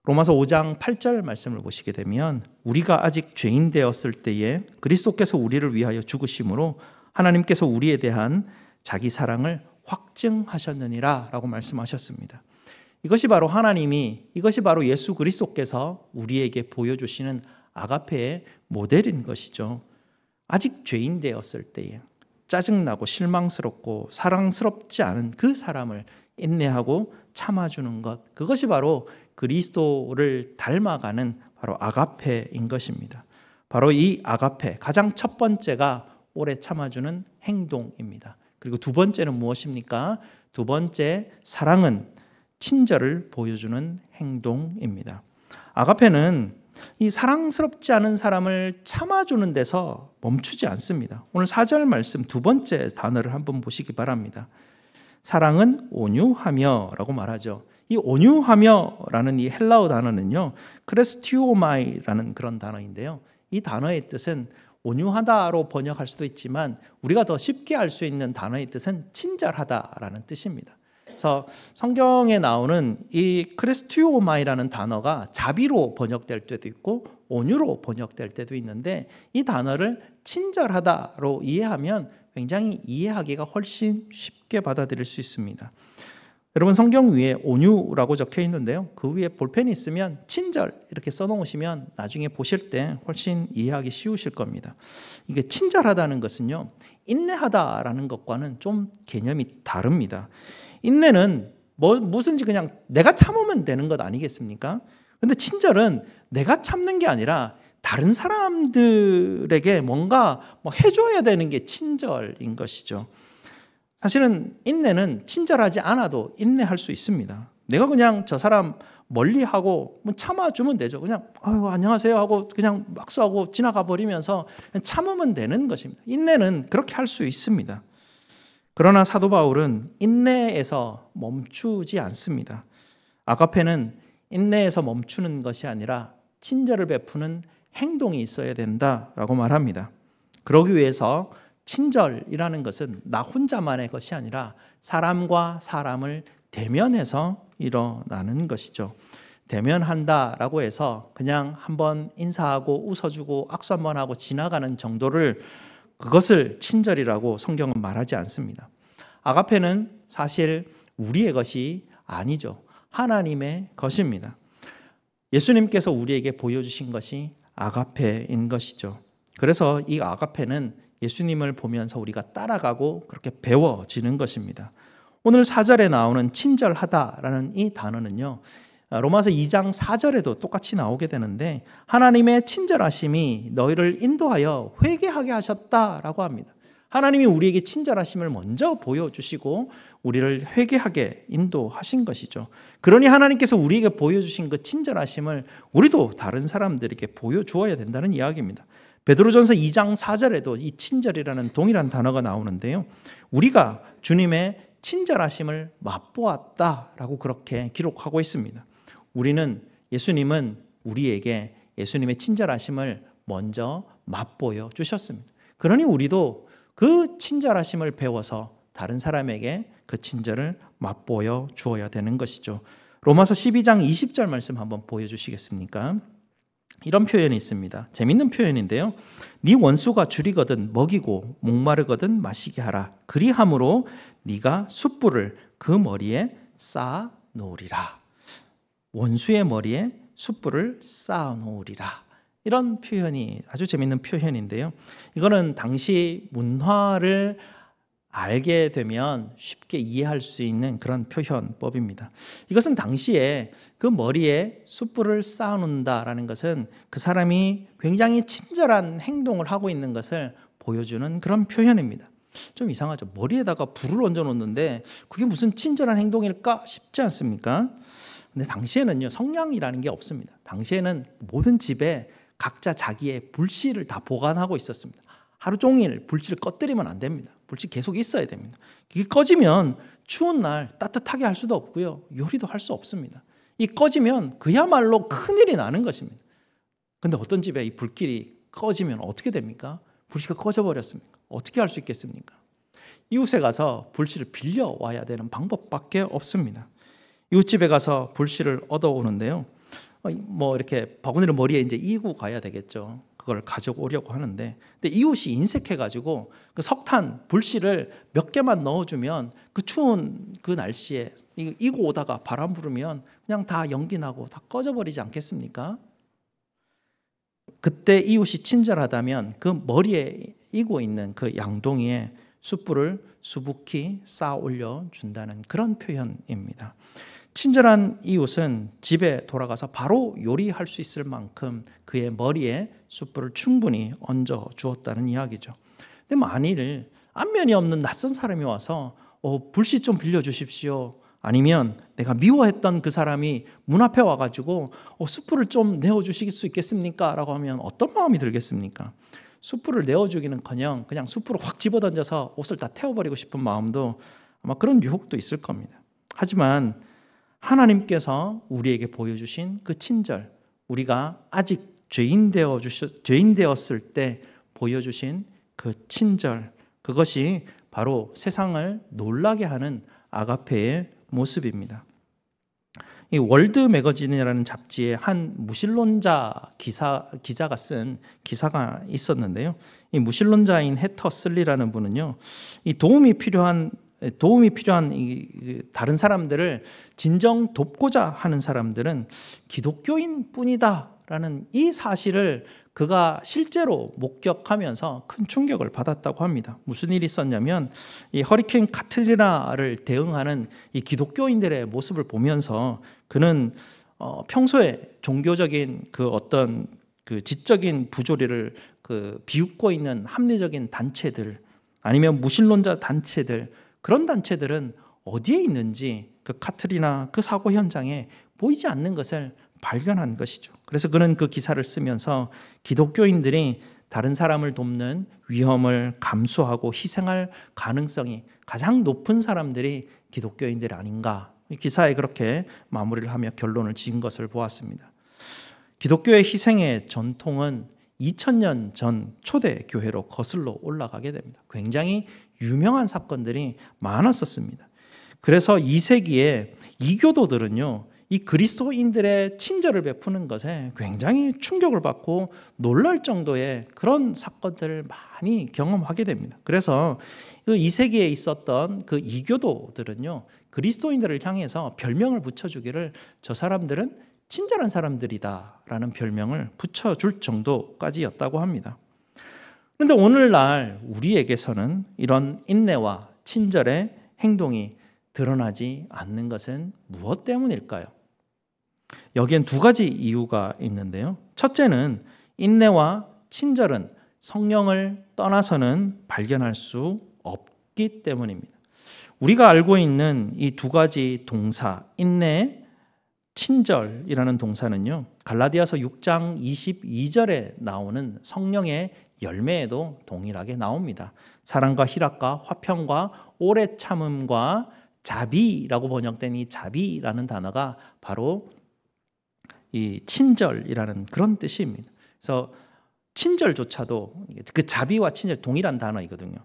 로마서 5장 8절 말씀을 보시게 되면 우리가 아직 죄인 되었을 때에 그리스도께서 우리를 위하여 죽으심으로 하나님께서 우리에 대한 자기 사랑을 확증하셨느니라 라고 말씀하셨습니다. 이것이 바로 이것이 바로 예수 그리스도께서 우리에게 보여주시는 아가페의 모델인 것이죠. 아직 죄인 되었을 때에 짜증나고 실망스럽고 사랑스럽지 않은 그 사람을 인내하고 참아주는 것, 그것이 바로 그리스도를 닮아가는 바로 아가페인 것입니다. 바로 이 아가페, 가장 첫 번째가 오래 참아주는 행동입니다. 그리고 두 번째는 무엇입니까? 두 번째, 사랑은 친절을 보여주는 행동입니다. 아가페는 이 사랑스럽지 않은 사람을 참아주는 데서 멈추지 않습니다. 오늘 4절 말씀 두 번째 단어를 한번 보시기 바랍니다. 사랑은 온유하며라고 말하죠. 이 온유하며라는 이 헬라어 단어는요, 크레스티오마이라는 그런 단어인데요. 이 단어의 뜻은 온유하다로 번역할 수도 있지만 우리가 더 쉽게 알 수 있는 단어의 뜻은 친절하다라는 뜻입니다. 그래서 성경에 나오는 이 크레스티오마이라는 단어가 자비로 번역될 때도 있고 온유로 번역될 때도 있는데, 이 단어를 친절하다로 이해하면 굉장히 이해하기가 훨씬 쉽게 받아들일 수 있습니다. 여러분, 성경 위에 온유라고 적혀 있는데요, 그 위에 볼펜이 있으면 친절 이렇게 써놓으시면 나중에 보실 때 훨씬 이해하기 쉬우실 겁니다. 이게 친절하다는 것은요, 인내하다라는 것과는 좀 개념이 다릅니다. 인내는 무슨지 그냥 내가 참으면 되는 것 아니겠습니까? 근데 친절은 내가 참는 게 아니라 다른 사람들에게 뭔가 해줘야 되는 게 친절인 것이죠. 사실은 인내는 친절하지 않아도 인내할 수 있습니다. 내가 그냥 저 사람 멀리하고 참아주면 되죠. 그냥 안녕하세요 하고 그냥 막수하고 지나가 버리면서 그냥 참으면 되는 것입니다. 인내는 그렇게 할 수 있습니다. 그러나 사도 바울은 인내에서 멈추지 않습니다. 아가페는 인내에서 멈추는 것이 아니라 친절을 베푸는 행동이 있어야 된다라고 말합니다. 그러기 위해서 친절이라는 것은 나 혼자만의 것이 아니라 사람과 사람을 대면해서 일어나는 것이죠. 대면한다라고 해서 그냥 한번 인사하고 웃어주고 악수 한번 하고 지나가는 정도를, 그것을 친절이라고 성경은 말하지 않습니다. 아가페는 사실 우리의 것이 아니죠. 하나님의 것입니다. 예수님께서 우리에게 보여주신 것이 아가페인 것이죠. 그래서 이 아가페는 예수님을 보면서 우리가 따라가고 그렇게 배워지는 것입니다. 오늘 4절에 나오는 친절하다라는 이 단어는요, 로마서 2장 4절에도 똑같이 나오게 되는데, 하나님의 친절하심이 너희를 인도하여 회개하게 하셨다라고 합니다. 하나님이 우리에게 친절하심을 먼저 보여주시고 우리를 회개하게 인도하신 것이죠. 그러니 하나님께서 우리에게 보여주신 그 친절하심을 우리도 다른 사람들에게 보여주어야 된다는 이야기입니다. 베드로전서 2장 4절에도 이 친절이라는 동일한 단어가 나오는데요, 우리가 주님의 친절하심을 맛보았다라고 그렇게 기록하고 있습니다. 예수님은 우리에게 예수님의 친절하심을 먼저 맛보여 주셨습니다. 그러니 우리도 그 친절하심을 배워서 다른 사람에게 그 친절을 맛보여 주어야 되는 것이죠. 로마서 12장 20절 말씀 한번 보여주시겠습니까? 이런 표현이 있습니다. 재밌는 표현인데요, 네 원수가 줄이거든 먹이고 목마르거든 마시게 하라. 그리함으로 네가 숯불을 그 머리에 쌓아 놓으리라. 원수의 머리에 숯불을 쌓아 놓으리라. 이런 표현이 아주 재밌는 표현인데요, 이거는 당시 문화를 알게 되면 쉽게 이해할 수 있는 그런 표현법입니다. 이것은 당시에 그 머리에 숯불을 쌓아놓는다라는 것은 그 사람이 굉장히 친절한 행동을 하고 있는 것을 보여주는 그런 표현입니다. 좀 이상하죠. 머리에다가 불을 얹어 놓는데 그게 무슨 친절한 행동일까 싶지 않습니까? 근데 당시에는요, 성냥이라는 게 없습니다. 당시에는 모든 집에 각자 자기의 불씨를 다 보관하고 있었습니다. 하루 종일 불씨를 꺼뜨리면 안 됩니다. 불씨 계속 있어야 됩니다. 이게 꺼지면 추운 날 따뜻하게 할 수도 없고요, 요리도 할 수 없습니다. 이 꺼지면 그야말로 큰일이 나는 것입니다. 근데 어떤 집에 이 불길이 꺼지면 어떻게 됩니까? 불씨가 꺼져버렸습니까? 어떻게 할 수 있겠습니까? 이웃에 가서 불씨를 빌려와야 되는 방법밖에 없습니다. 이웃집에 가서 불씨를 얻어오는데요, 이렇게 바구니를 머리에 이제 이고 가야 되겠죠. 그걸 가져오려고 하는데, 근데 이웃이 인색해가지고 그 석탄 불씨를 몇 개만 넣어주면 그 추운 그 날씨에 이고 오다가 바람 부르면 그냥 다 연기 나고 다 꺼져버리지 않겠습니까? 그때 이웃이 친절하다면 그 머리에 이고 있는 그 양동이에 숯불을 수북히 쌓아 올려 준다는 그런 표현입니다. 친절한 이웃은 집에 돌아가서 바로 요리할 수 있을 만큼 그의 머리에 숯불을 충분히 얹어 주었다는 이야기죠. 근데 만일 안면이 없는 낯선 사람이 와서 불씨 좀 빌려주십시오, 아니면 내가 미워했던 그 사람이 문 앞에 와가지고 숯불을 좀 내어주실 수 있겠습니까? 라고 하면 어떤 마음이 들겠습니까? 숯불을 내어주기는커녕 그냥 숯불을 확 집어던져서 옷을 다 태워버리고 싶은 마음도 아마 그런 유혹도 있을 겁니다. 하지만 하나님께서 우리에게 보여주신 그 친절, 우리가 아직 죄인 되었을 때 보여주신 그 친절, 그것이 바로 세상을 놀라게 하는 아가페의 모습입니다. 이 월드 매거진이라는 잡지에 한 무신론자 기자가 쓴 기사가 있었는데요. 이 무신론자인 해터 슬리라는 분은요, 이 도움이 필요한 다른 사람들을 진정 돕고자 하는 사람들은 기독교인 뿐이다라는 이 사실을 그가 실제로 목격하면서 큰 충격을 받았다고 합니다. 무슨 일이 있었냐면 이 허리케인 카트리나를 대응하는 이 기독교인들의 모습을 보면서 그는 평소에 종교적인 그 어떤 그 지적인 부조리를 그 비웃고 있는 합리적인 단체들, 아니면 무신론자 단체들, 그런 단체들은 어디에 있는지 그 카트리나 그 사고 현장에 보이지 않는 것을 발견한 것이죠. 그래서 그는 그 기사를 쓰면서 기독교인들이 다른 사람을 돕는 위험을 감수하고 희생할 가능성이 가장 높은 사람들이 기독교인들이 아닌가, 이 기사에 그렇게 마무리를 하며 결론을 지은 것을 보았습니다. 기독교의 희생의 전통은 2000년 전 초대 교회로 거슬러 올라가게 됩니다. 굉장히 유명한 사건들이 많았었습니다. 그래서 2세기에 이교도들은요, 이 그리스도인들의 친절을 베푸는 것에 굉장히 충격을 받고 놀랄 정도의 그런 사건들을 많이 경험하게 됩니다. 그래서 그 2세기에 있었던 그 이교도들은요, 그리스도인들을 향해서 별명을 붙여주기를 저 사람들은 친절한 사람들이다라는 별명을 붙여줄 정도까지였다고 합니다. 그런데 오늘날 우리에게서는 이런 인내와 친절의 행동이 드러나지 않는 것은 무엇 때문일까요? 여기엔 두 가지 이유가 있는데요. 첫째는 인내와 친절은 성령을 떠나서는 발견할 수 없기 때문입니다. 우리가 알고 있는 이 두 가지 동사, 인내, 친절이라는 동사는요, 갈라디아서 6장 22절에 나오는 성령의 열매에도 동일하게 나옵니다. 사랑과 희락과 화평과 오래 참음과 자비라고 번역된 이 자비라는 단어가 바로 이 친절이라는 그런 뜻입니다. 그래서 친절조차도, 그 자비와 친절 동일한 단어이거든요.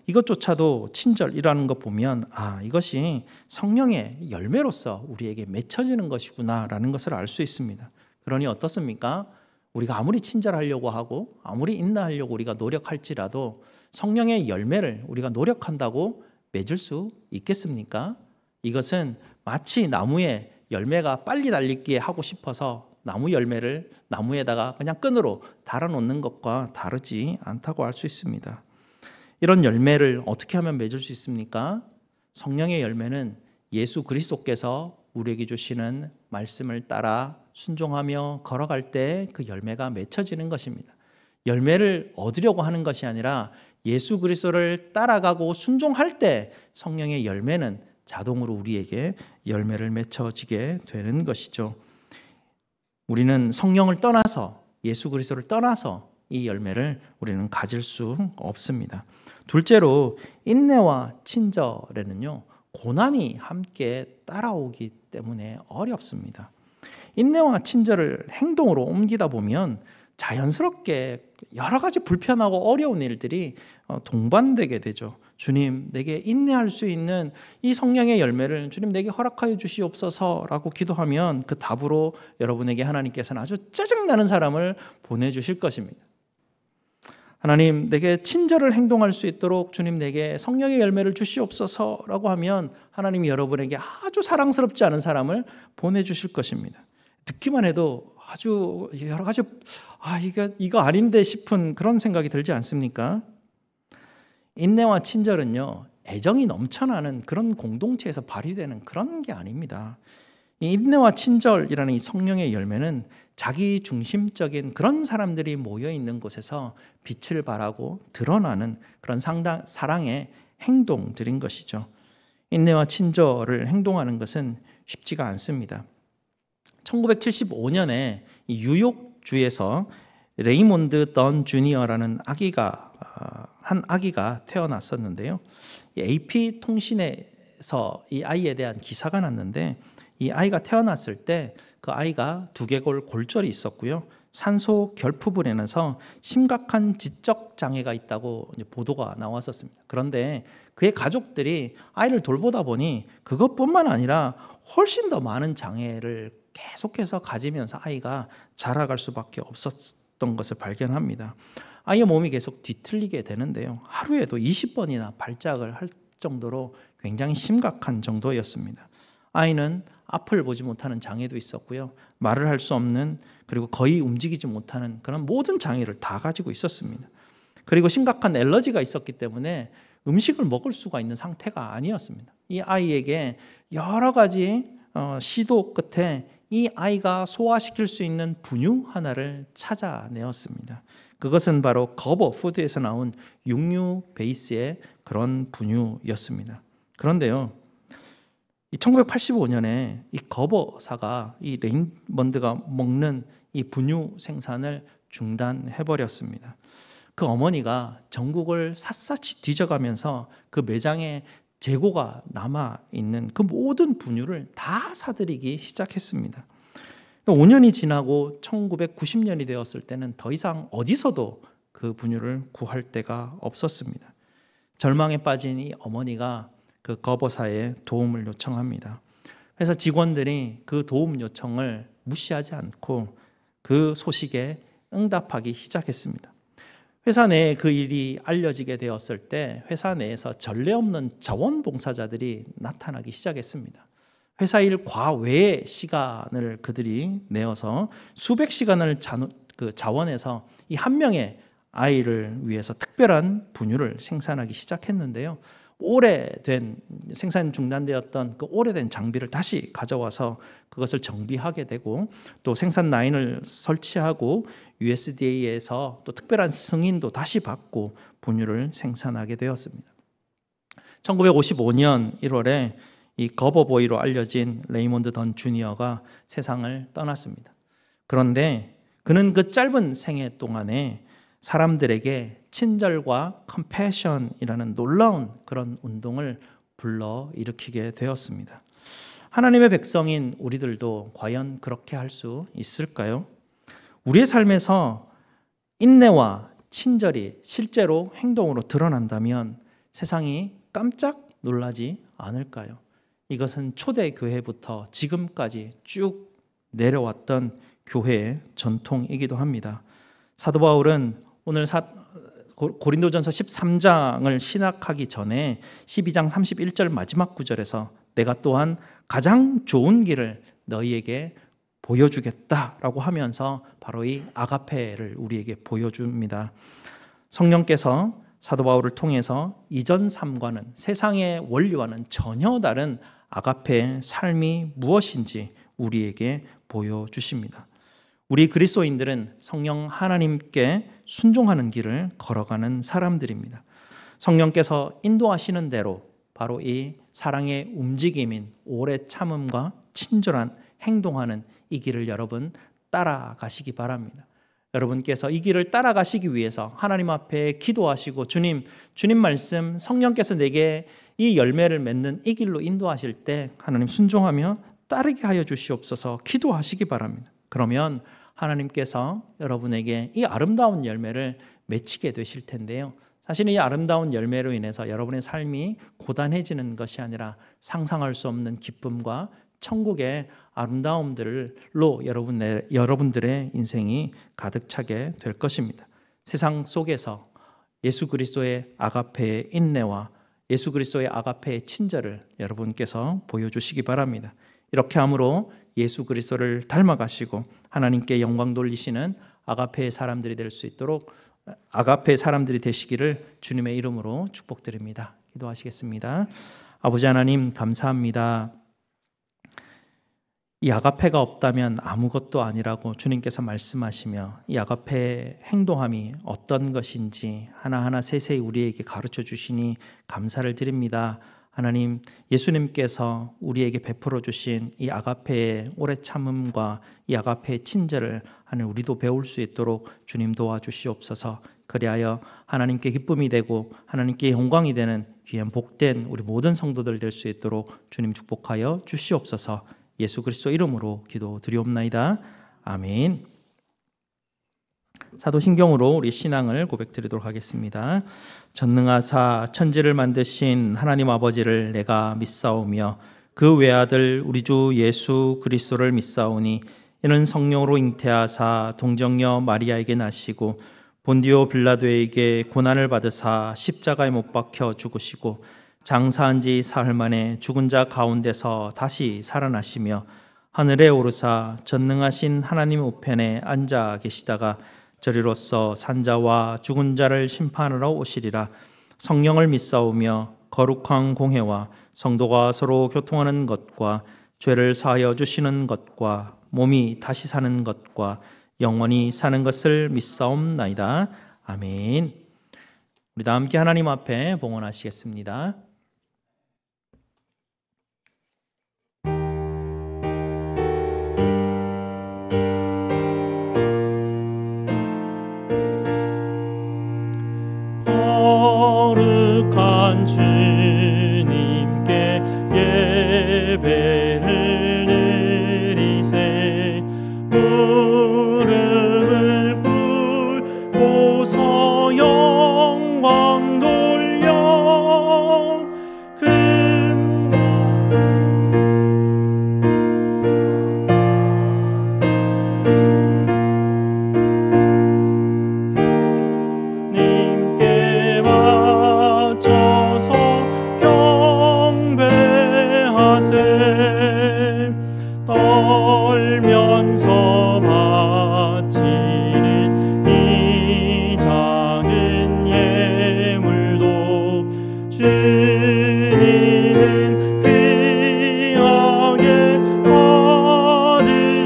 이것조차도 친절이라는 거 보면 이것이 성령의 열매로서 우리에게 맺혀지는 것이구나라는 것을 알 수 있습니다. 그러니 어떻습니까? 우리가 아무리 친절하려고 하고 아무리 인내하려고 우리가 노력할지라도 성령의 열매를 우리가 노력한다고 맺을 수 있겠습니까? 이것은 마치 나무에 열매가 빨리 달리기에 하고 싶어서 나무 열매를 나무에다가 그냥 끈으로 달아놓는 것과 다르지 않다고 알 수 있습니다. 이런 열매를 어떻게 하면 맺을 수 있습니까? 성령의 열매는 예수 그리스도께서 우리에게 주시는 말씀을 따라 순종하며 걸어갈 때 그 열매가 맺혀지는 것입니다. 열매를 얻으려고 하는 것이 아니라 예수 그리스도를 따라가고 순종할 때 성령의 열매는 자동으로 우리에게 열매를 맺혀지게 되는 것이죠. 우리는 성령을 떠나서, 예수 그리스도를 떠나서 이 열매를 우리는 가질 수 없습니다. 둘째로 인내와 친절에는요, 고난이 함께 따라오기 때문에 어렵습니다. 인내와 친절을 행동으로 옮기다 보면 자연스럽게 여러 가지 불편하고 어려운 일들이 동반되게 되죠. 주님, 내게 인내할 수 있는 이 성령의 열매를 주님 내게 허락하여 주시옵소서라고 기도하면 그 답으로 여러분에게 하나님께서는 아주 짜증나는 사람을 보내주실 것입니다. 하나님, 내게 친절을 행동할 수 있도록 주님 내게 성령의 열매를 주시옵소서라고 하면 하나님이 여러분에게 아주 사랑스럽지 않은 사람을 보내주실 것입니다. 듣기만 해도 아주 여러 가지 이거 아닌데 싶은 그런 생각이 들지 않습니까? 인내와 친절은요, 애정이 넘쳐나는 그런 공동체에서 발휘되는 그런 게 아닙니다. 이 인내와 친절이라는 이 성령의 열매는 자기 중심적인 그런 사람들이 모여 있는 곳에서 빛을 발하고 드러나는 그런 사랑의 행동들인 것이죠. 인내와 친절을 행동하는 것은 쉽지가 않습니다. 1975년에 뉴욕주에서 레이몬드 던 주니어라는 한 아기가 태어났었는데요. AP 통신에 TV에서 이 아이에 대한 기사가 났는데 이 아이가 태어났을 때 그 아이가 두개골 골절이 있었고요. 산소 결핍으로 인해서 심각한 지적 장애가 있다고 이제 보도가 나왔었습니다. 그런데 그의 가족들이 아이를 돌보다 보니 그것뿐만 아니라 훨씬 더 많은 장애를 계속해서 가지면서 아이가 자라갈 수밖에 없었던 것을 발견합니다. 아이의 몸이 계속 뒤틀리게 되는데요. 하루에도 20번이나 발작을 할 정도로 굉장히 심각한 정도였습니다. 아이는 앞을 보지 못하는 장애도 있었고요. 말을 할 수 없는, 그리고 거의 움직이지 못하는 그런 모든 장애를 다 가지고 있었습니다. 그리고 심각한 알러지가 있었기 때문에 음식을 먹을 수가 있는 상태가 아니었습니다. 이 아이에게 여러 가지 시도 끝에 이 아이가 소화시킬 수 있는 분유 하나를 찾아내었습니다. 그것은 바로 거버 푸드에서 나온 육류 베이스의 그런 분유였습니다. 그런데요, 1985년에 이 거버사가 이 레인먼드가 먹는 이 분유 생산을 중단해버렸습니다. 그 어머니가 전국을 샅샅이 뒤져가면서 그 매장에 재고가 남아있는 그 모든 분유를 다 사들이기 시작했습니다. 5년이 지나고 1990년이 되었을 때는 더 이상 어디서도 그 분유를 구할 데가 없었습니다. 절망에 빠진 이 어머니가 그 거버사에 도움을 요청합니다. 그래서 직원들이 그 도움 요청을 무시하지 않고 그 소식에 응답하기 시작했습니다. 회사 내에 그 일이 알려지게 되었을 때 회사 내에서 전례 없는 자원봉사자들이 나타나기 시작했습니다. 회사 일 과외의 시간을 그들이 내어서 수백 시간을 자원해서 이 한 명의 아이를 위해서 특별한 분유를 생산하기 시작했는데요. 오래된 생산 중단되었던 그 오래된 장비를 다시 가져와서 그것을 정비하게 되고 또 생산 라인을 설치하고 USDA에서 또 특별한 승인도 다시 받고 분유를 생산하게 되었습니다. 1955년 1월에 이 거버보이로 알려진 레이몬드 던 주니어가 세상을 떠났습니다. 그런데 그는 그 짧은 생애 동안에 사람들에게 친절과 컴패션이라는 놀라운 그런 운동을 불러일으키게 되었습니다. 하나님의 백성인 우리들도 과연 그렇게 할 수 있을까요? 우리의 삶에서 인내와 친절이 실제로 행동으로 드러난다면 세상이 깜짝 놀라지 않을까요? 이것은 초대교회부터 지금까지 쭉 내려왔던 교회의 전통이기도 합니다. 사도 바울은 오늘 고린도전서 13장을 시작하기 전에 12장 31절 마지막 구절에서 내가 또한 가장 좋은 길을 너희에게 보여주겠다라고 하면서 바로 이 아가페를 우리에게 보여줍니다. 성령께서 사도 바울을 통해서 이전 삶과는, 세상의 원리와는 전혀 다른 아가페의 삶이 무엇인지 우리에게 보여주십니다. 우리 그리스도인들은 성령 하나님께 순종하는 길을 걸어가는 사람들입니다. 성령께서 인도하시는 대로 바로 이 사랑의 움직임인 오래 참음과 친절한 행동하는 이 길을 여러분 따라가시기 바랍니다. 여러분께서 이 길을 따라가시기 위해서 하나님 앞에 기도하시고 주님 말씀, 성령께서 내게 이 열매를 맺는 이 길로 인도하실 때 하나님 순종하며 따르게 하여 주시옵소서 기도하시기 바랍니다. 그러면 하나님께서 여러분에게 이 아름다운 열매를 맺히게 되실 텐데요. 사실 이 아름다운 열매로 인해서 여러분의 삶이 고단해지는 것이 아니라 상상할 수 없는 기쁨과 천국의 아름다움들로 여러분들의 인생이 가득 차게 될 것입니다. 세상 속에서 예수 그리스도의 아가페의 인내와 예수 그리스도의 아가페의 친절을 여러분께서 보여주시기 바랍니다. 이렇게 함으로 예수 그리스도를 닮아가시고 하나님께 영광 돌리시는 아가페의 사람들이 될 수 있도록 아가페의 사람들이 되시기를 주님의 이름으로 축복드립니다. 기도하시겠습니다. 아버지 하나님 감사합니다. 이 아가페가 없다면 아무것도 아니라고 주님께서 말씀하시며 이 아가페의 행동함이 어떤 것인지 하나하나 세세히 우리에게 가르쳐 주시니 감사를 드립니다. 하나님, 예수님께서 우리에게 베풀어 주신 이 아가페의 오래 참음과 이 아가페의 친절을 하나님 우리도 배울 수 있도록 주님 도와주시옵소서. 그리하여 하나님께 기쁨이 되고 하나님께 영광이 되는 귀한 복된 우리 모든 성도들 될 수 있도록 주님 축복하여 주시옵소서. 예수 그리스도 이름으로 기도드리옵나이다. 아멘. 사도신경으로 우리 신앙을 고백드리도록 하겠습니다. 전능하사 천지를 만드신 하나님 아버지를 내가 믿사오며 그 외아들 우리 주 예수 그리스도를 믿사오니 이는 성령으로 잉태하사 동정녀 마리아에게 나시고 본디오 빌라도에게 고난을 받으사 십자가에 못 박혀 죽으시고 장사한 지 사흘 만에 죽은 자 가운데서 다시 살아나시며 하늘에 오르사 전능하신 하나님 우편에 앉아 계시다가 저리로서 산자와 죽은 자를 심판하러 오시리라. 성령을 믿사오며 거룩한 공회와 성도가 서로 교통하는 것과 죄를 사하여 주시는 것과 몸이 다시 사는 것과 영원히 사는 것을 믿사옵나이다. 아멘. 우리 다 함께 하나님 앞에 봉헌하시겠습니다. 거룩한 주님께 예배를 드리세. 무릎을 꿇고서 영광 돌려 님께 바쳐서 경배하세. 떨면서 바치는 이 작은 예물도 주님은 귀하게 받으시리.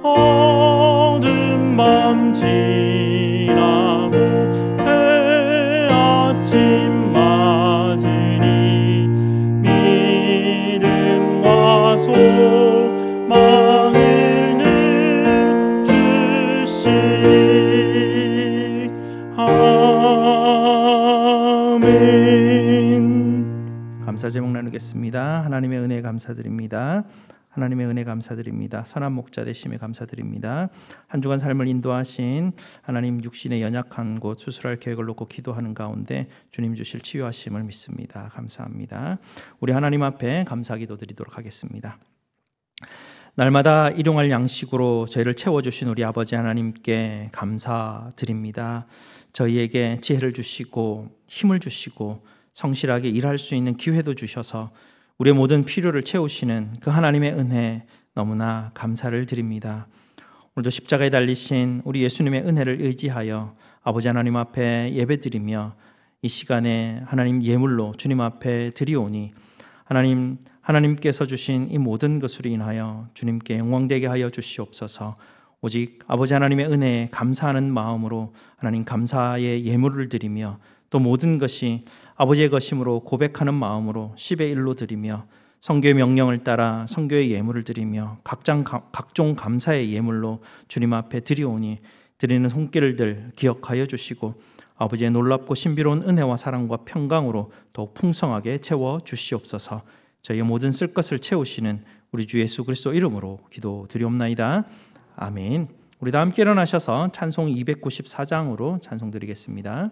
어두운 밤 지나고 새 아침 맞으니 믿음과 소망을 늘 주시리. 아멘. 감사 제목 나누겠습니다. 하나님의 은혜 감사드립니다. 하나님의 은혜 감사드립니다. 선한 목자 되심에 감사드립니다. 한 주간 삶을 인도하신 하나님, 육신의 연약한 곳 수술할 계획을 놓고 기도하는 가운데 주님 주실 치유하심을 믿습니다. 감사합니다. 우리 하나님 앞에 감사 기도 드리도록 하겠습니다. 날마다 일용할 양식으로 저희를 채워주신 우리 아버지 하나님께 감사드립니다. 저희에게 지혜를 주시고 힘을 주시고 성실하게 일할 수 있는 기회도 주셔서 우리의 모든 필요를 채우시는 그 하나님의 은혜 너무나 감사를 드립니다. 오늘도 십자가에 달리신 우리 예수님의 은혜를 의지하여 아버지 하나님 앞에 예배드리며 이 시간에 하나님 예물로 주님 앞에 드리오니 하나님께서 주신 이 모든 것으로 인하여 주님께 영광되게 하여 주시옵소서. 오직 아버지 하나님의 은혜에 감사하는 마음으로 하나님 감사의 예물을 드리며 또 모든 것이 아버지의 것임으로 고백하는 마음으로 10의 1로 드리며 성교의 명령을 따라 성교의 예물을 드리며 각종 감사의 예물로 주님 앞에 드리오니 드리는 손길들 기억하여 주시고 아버지의 놀랍고 신비로운 은혜와 사랑과 평강으로 더욱 풍성하게 채워 주시옵소서. 저희의 모든 쓸 것을 채우시는 우리 주 예수 그리스도 이름으로 기도드리옵나이다. 아멘. 우리 다 함께 일어나셔서 찬송 294장으로 찬송 드리겠습니다.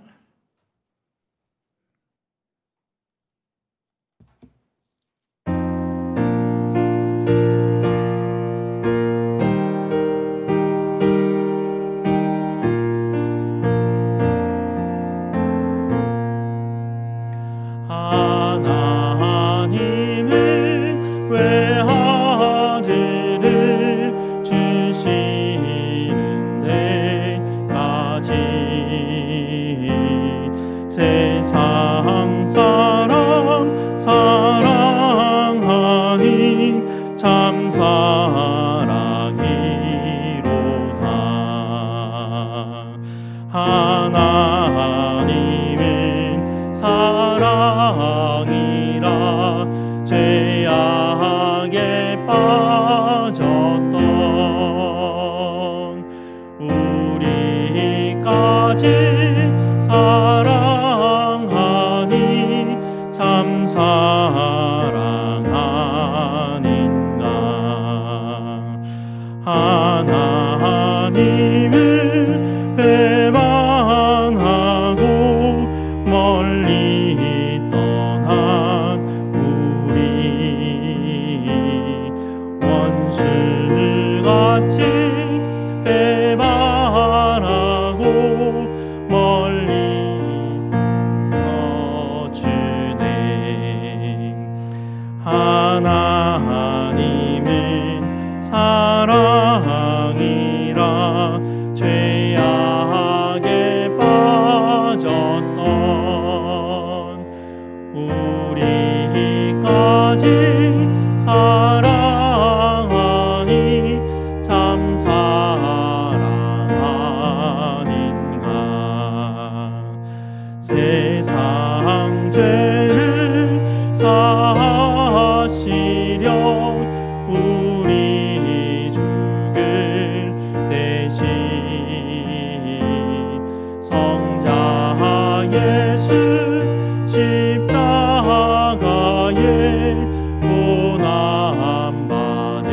하나님은 외아들을 주시는 데까지 세상 사람 사랑하니 참 사랑이로다. 하나님은 사랑이라 죄악에 빠졌던 우리까지 사랑 세상 죄를 사하시려 우리 죽을 대신 성자 예수 십자가에 고난 받으셨네.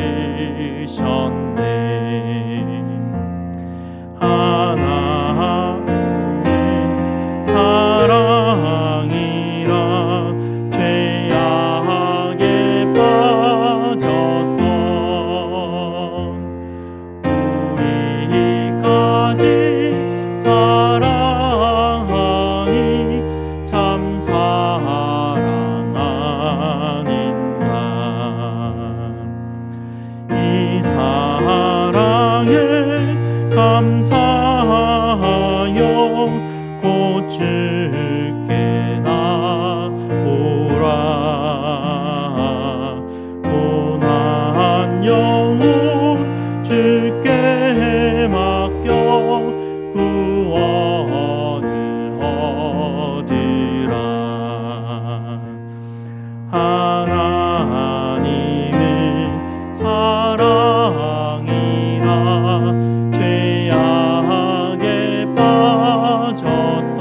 하나님의 사랑이라 죄악에 빠졌던 우리까지 사랑하니 참 사랑 아닌가. 이 사랑에 감사하여 곧 주께 나오라. 고난 영혼 주께 맡겨 구원을 얻으라. 하나님은 사랑이라 죄악에 빠졌던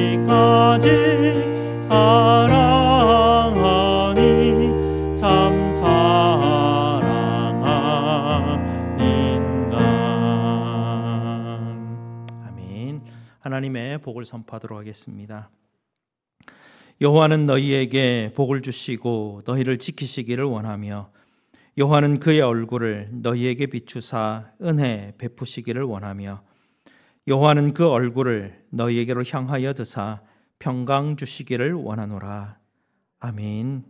우리까지 사랑하니 참 사랑 아닌가. 아멘. 하나님의 복을 선포하도록 하겠습니다. 여호와는 너희에게 복을 주시고 너희를 지키시기를 원하며 여호와는 그의 얼굴을 너희에게 비추사 은혜 베푸시기를 원하며 여호와는 그 얼굴을 너희에게로 향하여 드사 평강 주시기를 원하노라. 아멘.